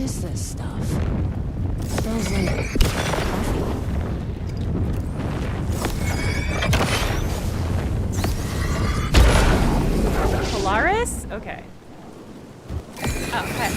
is this stuff? Smells like coffee. Polaris? Okay. Oh, okay.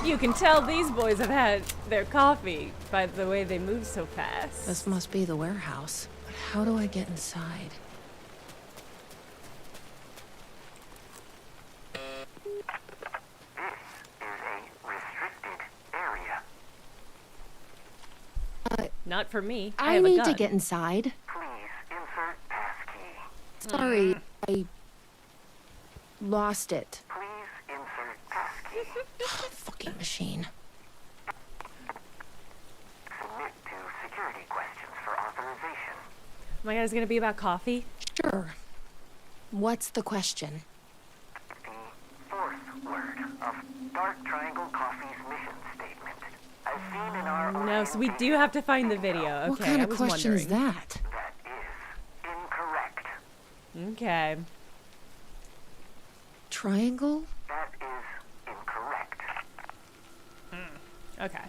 You can tell these boys have had their coffee by the way they move so fast. This must be the warehouse. But how do I get inside? Not for me. I need to get inside. Please insert passkey. Sorry, I lost it. Please insert passkey. Fucking machine. Submit to security questions for authorization. Oh my god, is it gonna be about coffee? Sure. What's the question? The fourth word of Dark Triangle Coffee's mission statement. As seen in our No, so we do have to find the video. Okay, What kind I of was question is wondering. that? That is incorrect. Okay. Triangle? That is incorrect. Okay.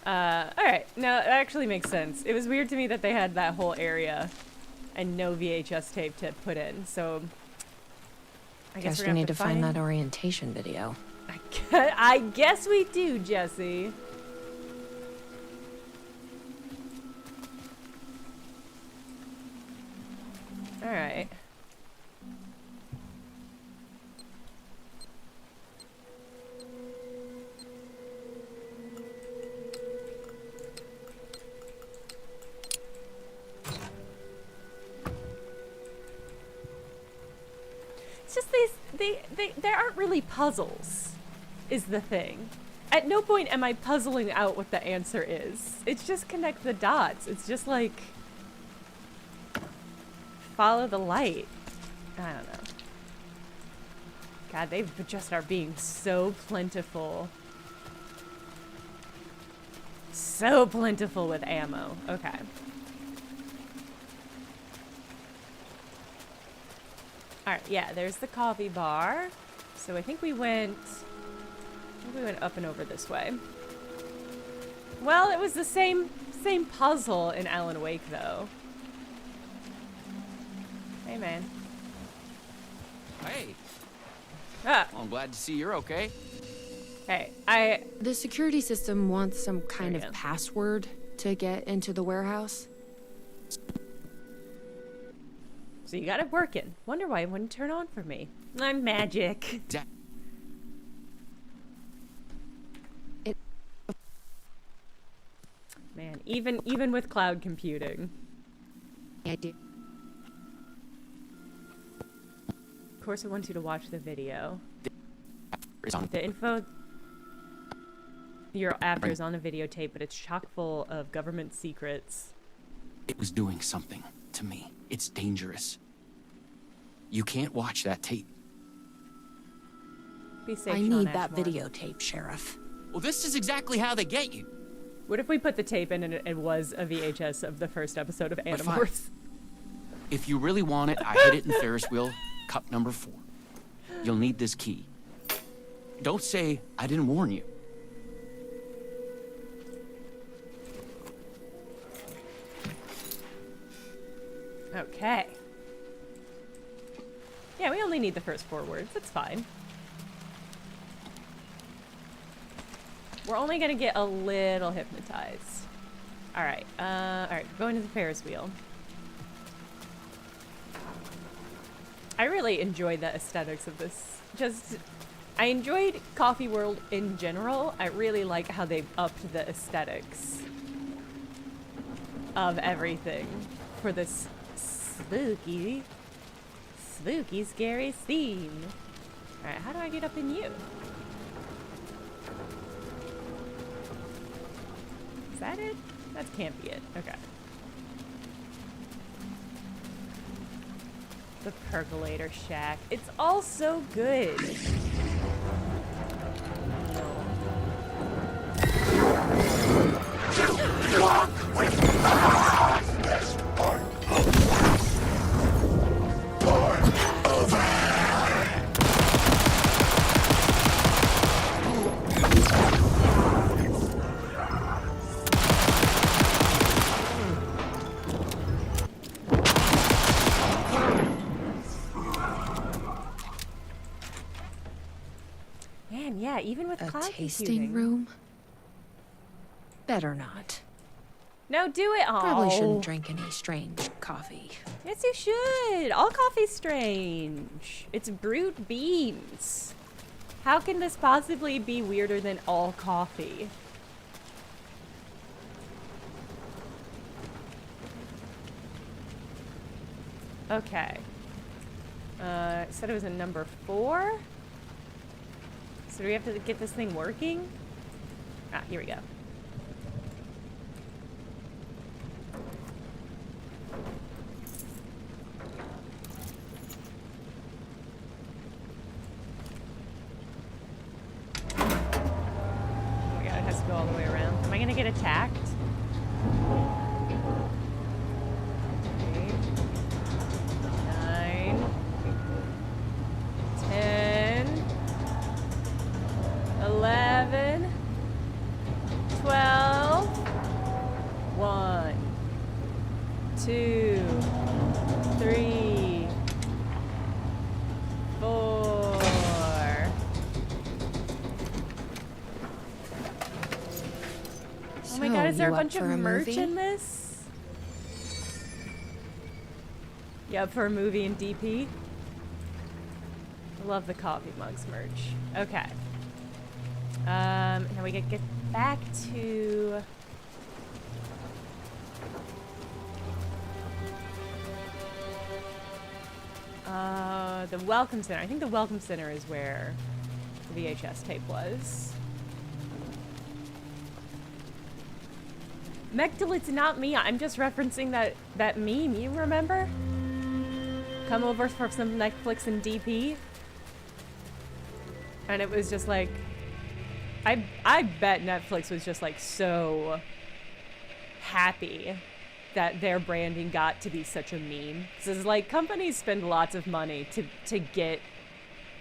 Alright. No, that actually makes sense. It was weird to me that they had that whole area and no VHS tape to put in, so I guess we need to find that orientation video. I guess we do, Jesse. Alright. It's just there aren't really puzzles, is the thing. At no point am I puzzling out what the answer is. It's just connect the dots. It's just like follow the light. I don't know. God, they just are being so plentiful. So plentiful with ammo. Okay. Alright, yeah, there's the coffee bar. So I think we went up and over this way. Well, it was the same puzzle in Alan Wake, though. Hey, man. Hey. Ah. Well, I'm glad to see you're okay. Hey, The security system wants some kind of password to get into the warehouse. So you got it working. Wonder why it wouldn't turn on for me. I'm magic. Man, even with cloud computing. I do. Of course, it wants you to watch the video. On. The info you're after is on the videotape, but it's chock full of government secrets. It was doing something to me. It's dangerous. You can't watch that tape. Be safe, I Sean need that Ashmore. videotape, Sheriff. Well, this is exactly how they get you. What if we put the tape in and it was a VHS of the first episode of Fine. Animorphs? If you really want it, I hid it in Ferris wheel cup number 4. You'll need this key. Don't say I didn't warn you. Okay. Yeah, we only need the first 4 words. That's fine. We're only gonna get a little hypnotized. Alright, alright, going to the Ferris wheel. I really enjoyed the aesthetics of this. I enjoyed Coffee World in general. I really like how they've upped the aesthetics of everything for this spooky, scary scene. Alright, how do I get up in you? Is that it? That can't be it. Okay. The percolator shack. It's all so good. Man, yeah, even with A cloud tasting computing. room? Better not. No, do it. Oh. Probably shouldn't drink any strange coffee. Yes, you should. All coffee's strange. It's brewed beans. How can this possibly be weirder than all coffee? Okay. It said it was a number 4. So do we have to get this thing working? Ah, here we go. Oh my god, it has to go all the way around. Am I gonna get attacked? Is there a bunch of merch in this? Yeah, for a movie in DP. I love the coffee mugs merch. Okay. Now we can get back to... the Welcome Center. I think the Welcome Center is where the VHS tape was. Mechtel, it's not me. I'm just referencing that meme. You remember? Come over for some Netflix and DP. And it was just like... I bet Netflix was just like so happy that their branding got to be such a meme. This is like companies spend lots of money to get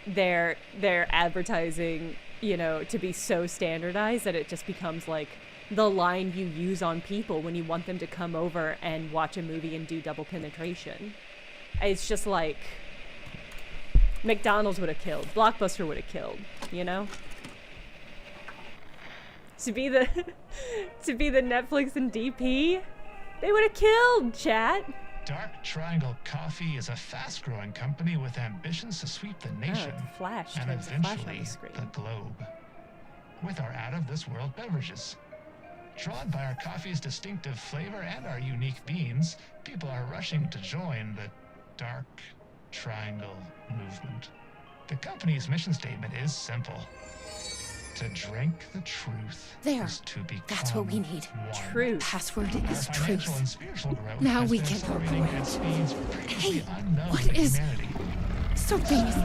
their advertising, you know, to be so standardized that it just becomes like the line you use on people when you want them to come over and watch a movie and do double penetration. It's just like McDonald's would have killed, Blockbuster would have killed, you know? To be the Netflix and DP, they would have killed, chat. Dark Triangle Coffee is a fast-growing company with ambitions to sweep the nation Flash, and there's a flash on eventually the screen. the globe with our out-of-this-world beverages. Drawn by our coffee's distinctive flavor and our unique beans, people are rushing to join the Dark Triangle movement. The company's mission statement is simple. To drink the truth There. is to become That's what we need. one. Truth. Password is Our financial and truth. spiritual growth Now has we been can accelerating at operate. speeds previously unknown What to is- humanity. Something is...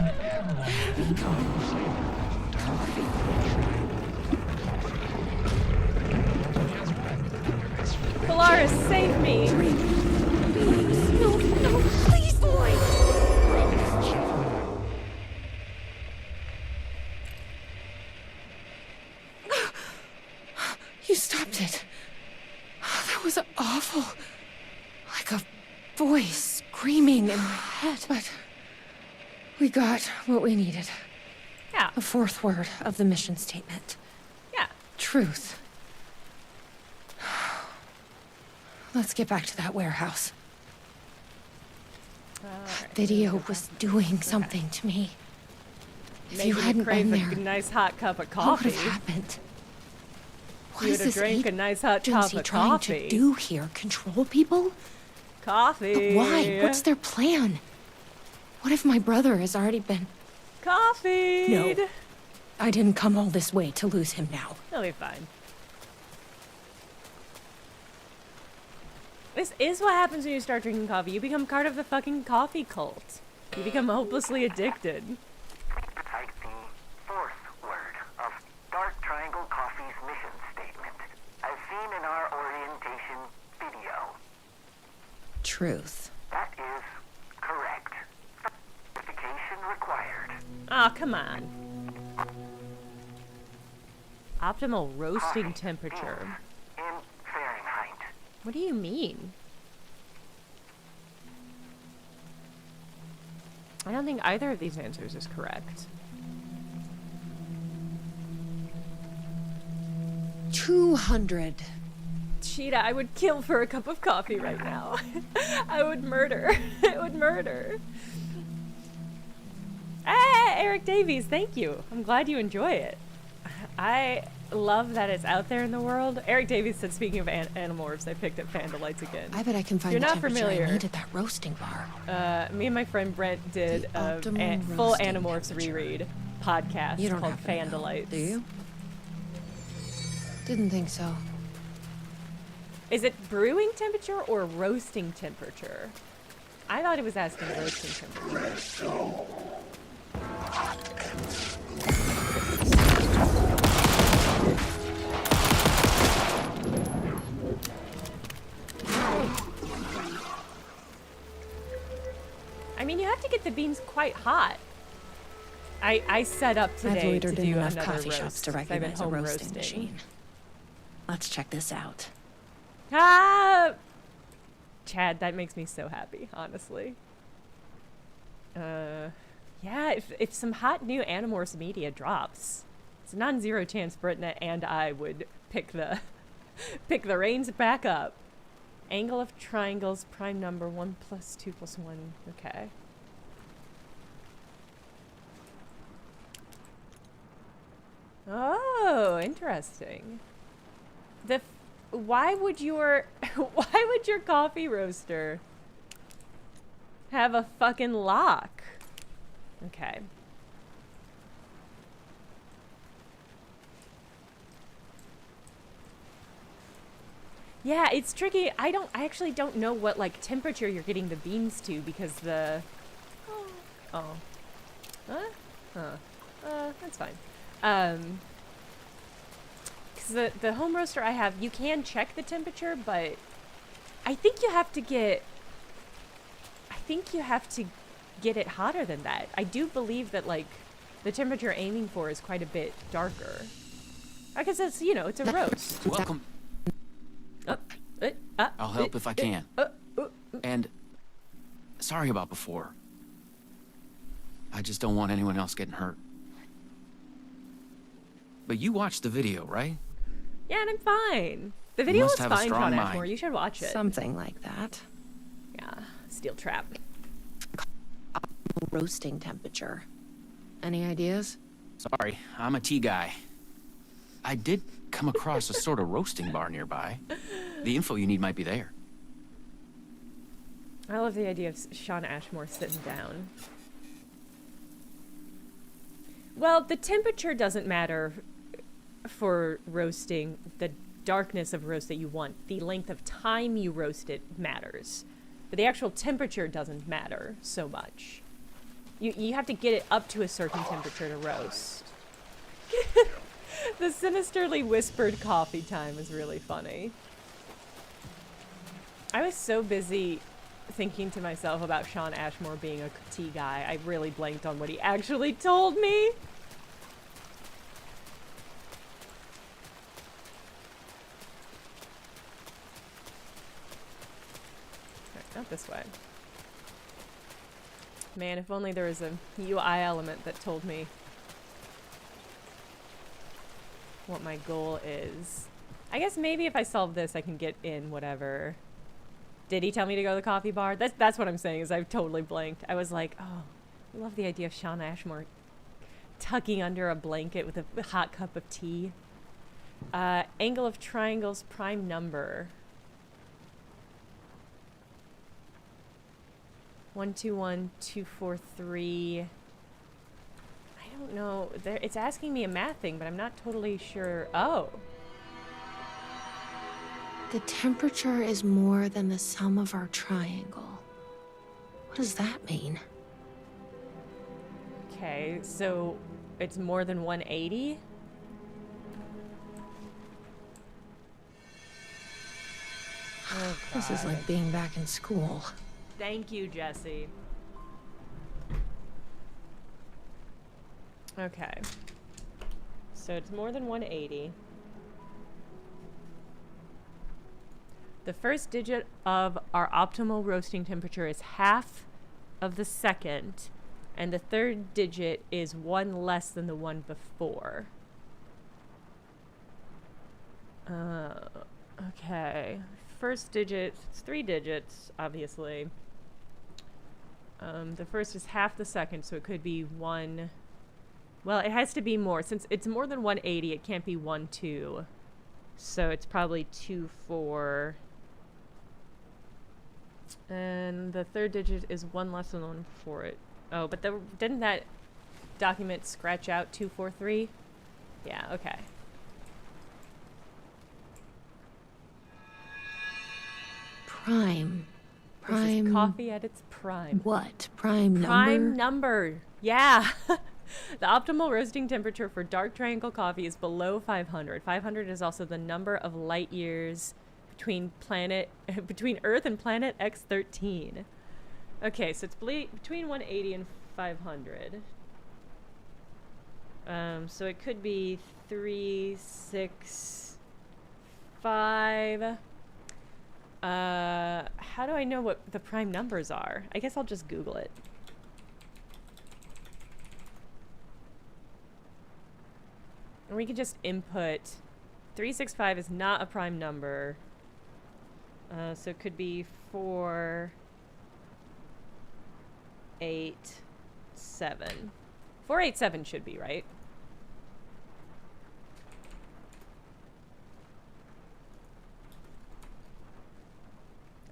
Polaris, save me! No, please, boy! You stopped it. That was awful. Like a voice screaming in my head. But we got what we needed. Yeah. The fourth word of the mission statement. Yeah. Truth. Let's get back to that warehouse. That video was doing something to me. If you hadn't crave been a there, nice hot cup of what would coffee. have happened? What You is would have this drank a nice hot cup agency of trying coffee. to do here? Control people? Coffee. But why? What's their plan? What if my brother has already been... Coffee. No. I didn't come all this way to lose him now. He'll be fine. This is what happens when you start drinking coffee. You become part of the fucking coffee cult. You become hopelessly addicted. Type the fourth word of Dark Triangle Coffee's mission statement, as truth. That is correct. Verification required. Aw, come on. Optimal roasting temperature. In Fahrenheit. What do you mean? I don't think either of these answers is correct. 200. Cheetah, I would kill for a cup of coffee right now. I would murder. I would murder. Hey, Eric Davies, thank you. I'm glad you enjoy it. I love that it's out there in the world. Eric Davies said, speaking of Animorphs, I picked up Fandalites again. I bet I can find You're the not temperature familiar. I need at that roasting bar. Me and my friend Brent did a full roasting Animorphs reread podcast You don't called happen to know, Fandalites. do you? Didn't think so. Is it brewing temperature or roasting temperature? I thought it was asking roasting temperature. I mean, you have to get the beans quite hot. I set up today I've loitered to in do enough another coffee roast, shops to 'cause I've been recognize a home roasting roasting. machine. Let's check this out. Ah! Chad, that makes me so happy, honestly. Yeah, if some hot new Animorphs media drops, it's a non-zero chance Brittany and I would pick the reins back up. Angle of triangles, prime number, 1 + 2 + 1. Okay. Oh, interesting. Why would your coffee roaster have a fucking lock? Okay. Yeah, it's tricky. I actually don't know what like temperature you're getting the beans to because the that's fine. Because the home roaster I have, you can check the temperature, but I think you have to get it hotter than that. I do believe that like the temperature you're aiming for is quite a bit darker. I guess it's, you know, it's a roast. Welcome. I'll help if I can. And sorry about before. I just don't want anyone else getting hurt. But you watched the video, right? Yeah, and I'm fine. The video was must have a fine, strong Sean mind. Ashmore. You should watch it. Something like that. Yeah, steel trap. Roasting temperature. Any ideas? Sorry, I'm a tea guy. I did come across a sort of roasting bar nearby. The info you need might be there. I love the idea of Sean Ashmore sitting down. Well, the temperature doesn't matter for roasting, the darkness of roast that you want. The length of time you roast it matters. But the actual temperature doesn't matter so much. You have to get it up to a certain temperature to roast. The sinisterly whispered coffee time is really funny. I was so busy thinking to myself about Sean Ashmore being a tea guy, I really blanked on what he actually told me. Right, not this way. Man, if only there was a UI element that told me what my goal is. I guess maybe if I solve this, I can get in whatever. Did he tell me to go to the coffee bar? That's what I'm saying, is I've totally blanked. I was like, oh, I love the idea of Sean Ashmore tucking under a blanket with a hot cup of tea. Angle of triangles, prime number. 121 243. I don't know. It's asking me a math thing, but I'm not totally sure. Oh. The temperature is more than the sum of our triangle. What does that mean? Okay, so it's more than 180? Oh, This is God. like being back in school. Thank you, Jesse. Okay. So it's more than 180. The first digit of our optimal roasting temperature is half of the second, and the third digit is one less than the one before. Okay. First digit, it's 3 digits, obviously. The first is half the second, so it could be 1. Well, it has to be more. Since it's more than 180, it can't be 1, 2. So it's probably 2, 4. And the third digit is 1 less than the one before it. Oh, but didn't that document scratch out 243? Yeah, okay. Prime. This is coffee at its prime. What? Prime number? Prime number. Yeah. The optimal roasting temperature for dark triangle coffee is below 500. 500 is also the number of light years between Earth and planet X13. Okay, so it's between 180 and 500. So it could be 3, 6, 5. How do I know what the prime numbers are? I guess I'll just Google it. And we can just input 365 is not a prime number. So it could be 4, 8, 7. 487 should be right.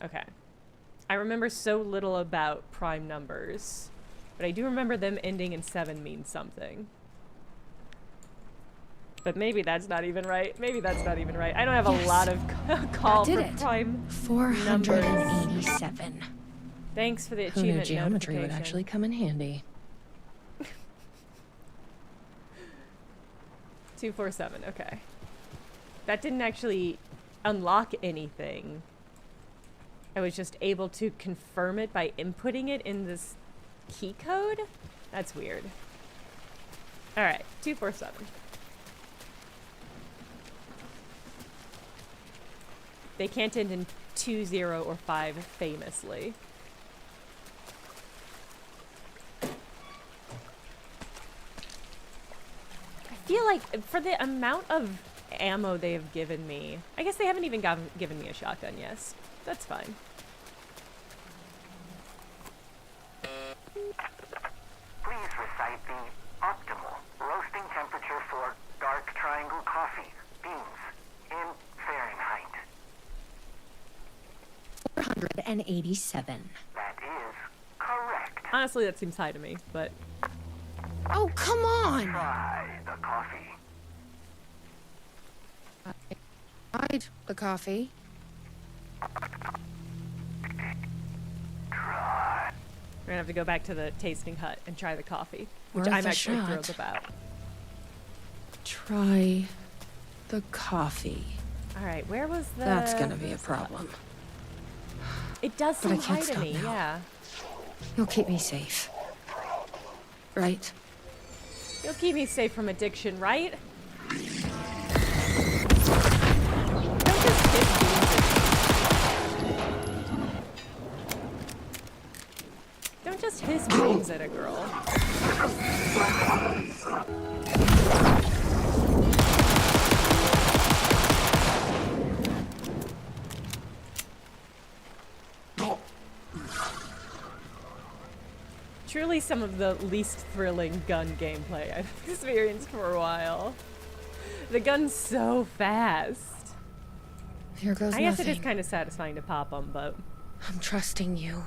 Okay. I remember so little about prime numbers, but I do remember them ending in 7 means something. But maybe that's not even right. Maybe that's not even right. I don't have a lot of call for prime 487. Thanks for the Who knew achievement geometry would notification. actually come in handy. 247, okay. That didn't actually unlock anything. I was just able to confirm it by inputting it in this key code? That's weird. Alright, 247. They can't end in 2, 0, or 5 famously. I feel like for the amount of ammo they have given me, I guess they haven't even given me a shotgun, yes. That's fine. Please recite the optimal roasting temperature for dark triangle coffee beans in Fahrenheit. 487. That is correct. Honestly, that seems high to me, but... Oh, come on! Try the coffee. I tried the coffee. We're gonna have to go back to the tasting hut and try the coffee, which Worth I'm a actually shot. thrilled about. Try the coffee. All right, where was the... That's gonna be a problem. It does But I seem can't high to stop me, now. yeah. You'll keep me safe. Right? You'll keep me safe from addiction, right? Don't just hiss beans at a girl. Truly some of the least thrilling gun gameplay I've experienced for a while. The gun's so fast. Here goes I guess it is nothing. kind of satisfying to pop them, but... I'm trusting you.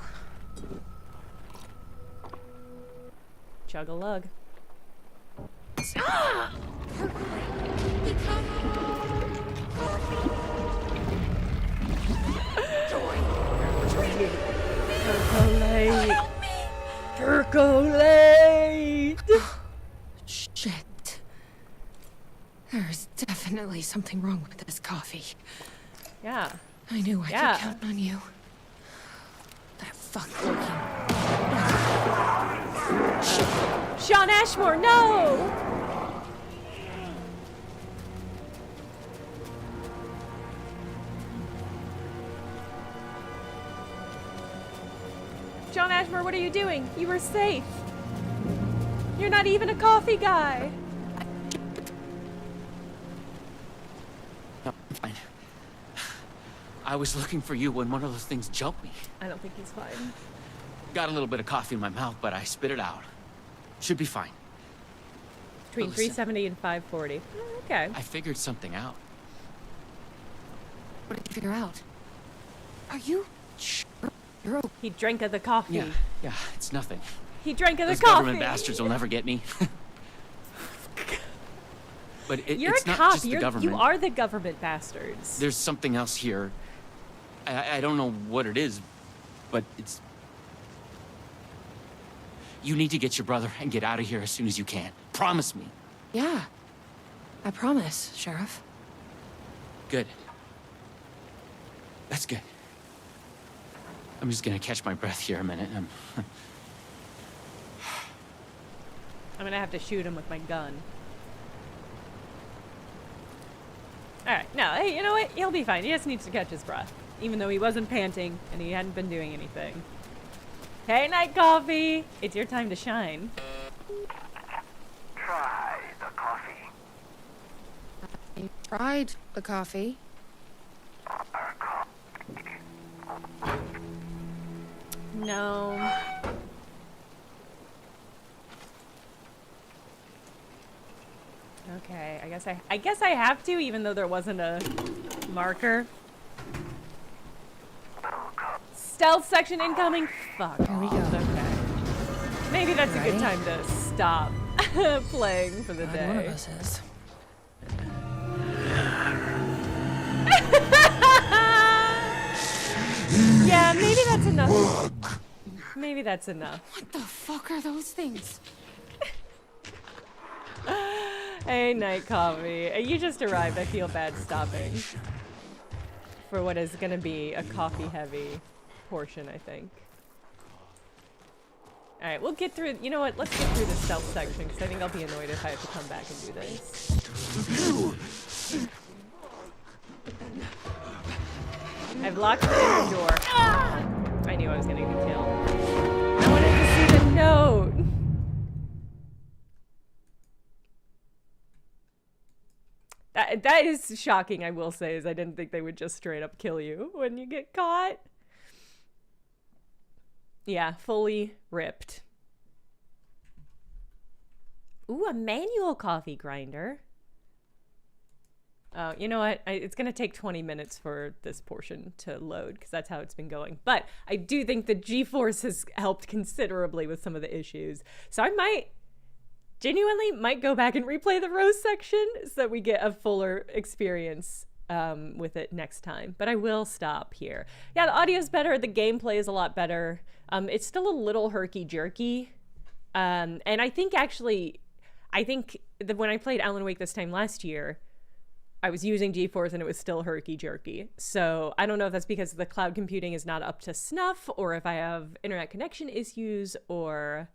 Chug-a-lug. Percolate! Percolate! Shit. There's definitely something wrong with this coffee. Yeah. I knew I Yeah. could count on you. That fuck-looking... Sean Ashmore, no! Sean Ashmore, what are you doing? You were safe. You're not even a coffee guy. No, I'm fine. I was looking for you when one of those things jumped me. I don't think he's fine. Got a little bit of coffee in my mouth, but I spit it out. Should be fine. Between But listen, 370 and 540. Okay. I figured something out. What did you figure out? Are you sure you're okay? He drank of the coffee. Yeah, it's nothing. He drank of the Those coffee. government bastards will never get me. But You're it's a not cop. just the government. You are the government bastards. There's something else here. I don't know what it is, but it's... You need to get your brother and get out of here as soon as you can. Promise me. Yeah. I promise, Sheriff. Good. That's good. I'm just gonna catch my breath here a minute. I'm gonna have to shoot him with my gun. Alright, no, hey, you know what? He'll be fine. He just needs to catch his breath. Even though he wasn't panting and he hadn't been doing anything. Hey, Night Coffee! It's your time to shine. Try the coffee. You tried the coffee. No. Okay, I guess I have to, even though there wasn't a marker. Stealth section incoming. Fuck. Here we go. Okay. Maybe that's a good time to stop playing for the day. One of us is. Yeah, maybe that's enough. Maybe that's enough. What the fuck are those things? Hey, Night Coffee. You just arrived. I feel bad stopping. For what is going to be a coffee-heavy portion, I think. Alright, we'll get through... You know what? Let's get through the stealth section, because I think I'll be annoyed if I have to come back and do this. I've locked the inner door. Ah! I knew I was going to get killed. I wanted to see the note! That is shocking, I will say, is I didn't think they would just straight up kill you when you get caught. Yeah, fully ripped. Ooh, a manual coffee grinder. Oh, you know what? It's going to take 20 minutes for this portion to load, because that's how it's been going. But I do think the G-Force has helped considerably with some of the issues. So I genuinely might go back and replay the Rose section so that we get a fuller experience with it next time. But I will stop here. Yeah, the audio's better. The gameplay is a lot better. It's still a little herky-jerky. And I think that when I played Alan Wake this time last year, I was using GeForce and it was still herky-jerky. So I don't know if that's because the cloud computing is not up to snuff, or if I have internet connection issues, or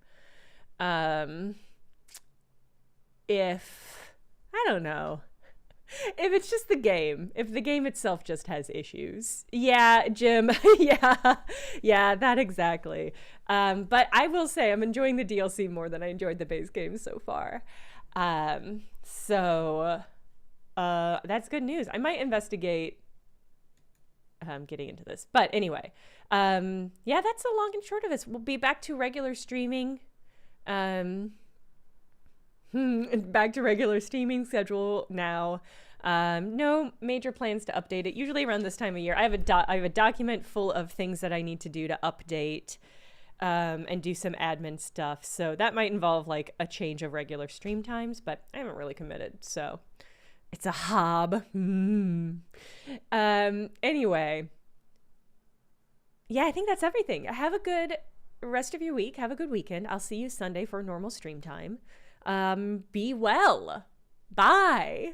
if, I don't know, if it's just the game, if the game itself just has issues. Yeah, Jim, yeah, that exactly. But I will say I'm enjoying the DLC more than I enjoyed the base game so far. That's good news. I might investigate getting into this. But anyway, yeah, that's the long and short of this. We'll be back to regular streaming. Back to regular streaming schedule now. No major plans to update it. Usually around this time of year, I have a document full of things that I need to do to update and do some admin stuff. So that might involve like a change of regular stream times, but I haven't really committed. So it's a hob. Anyway, yeah, I think that's everything. Have a good rest of your week. Have a good weekend. I'll see you Sunday for normal stream time. Be well. Bye.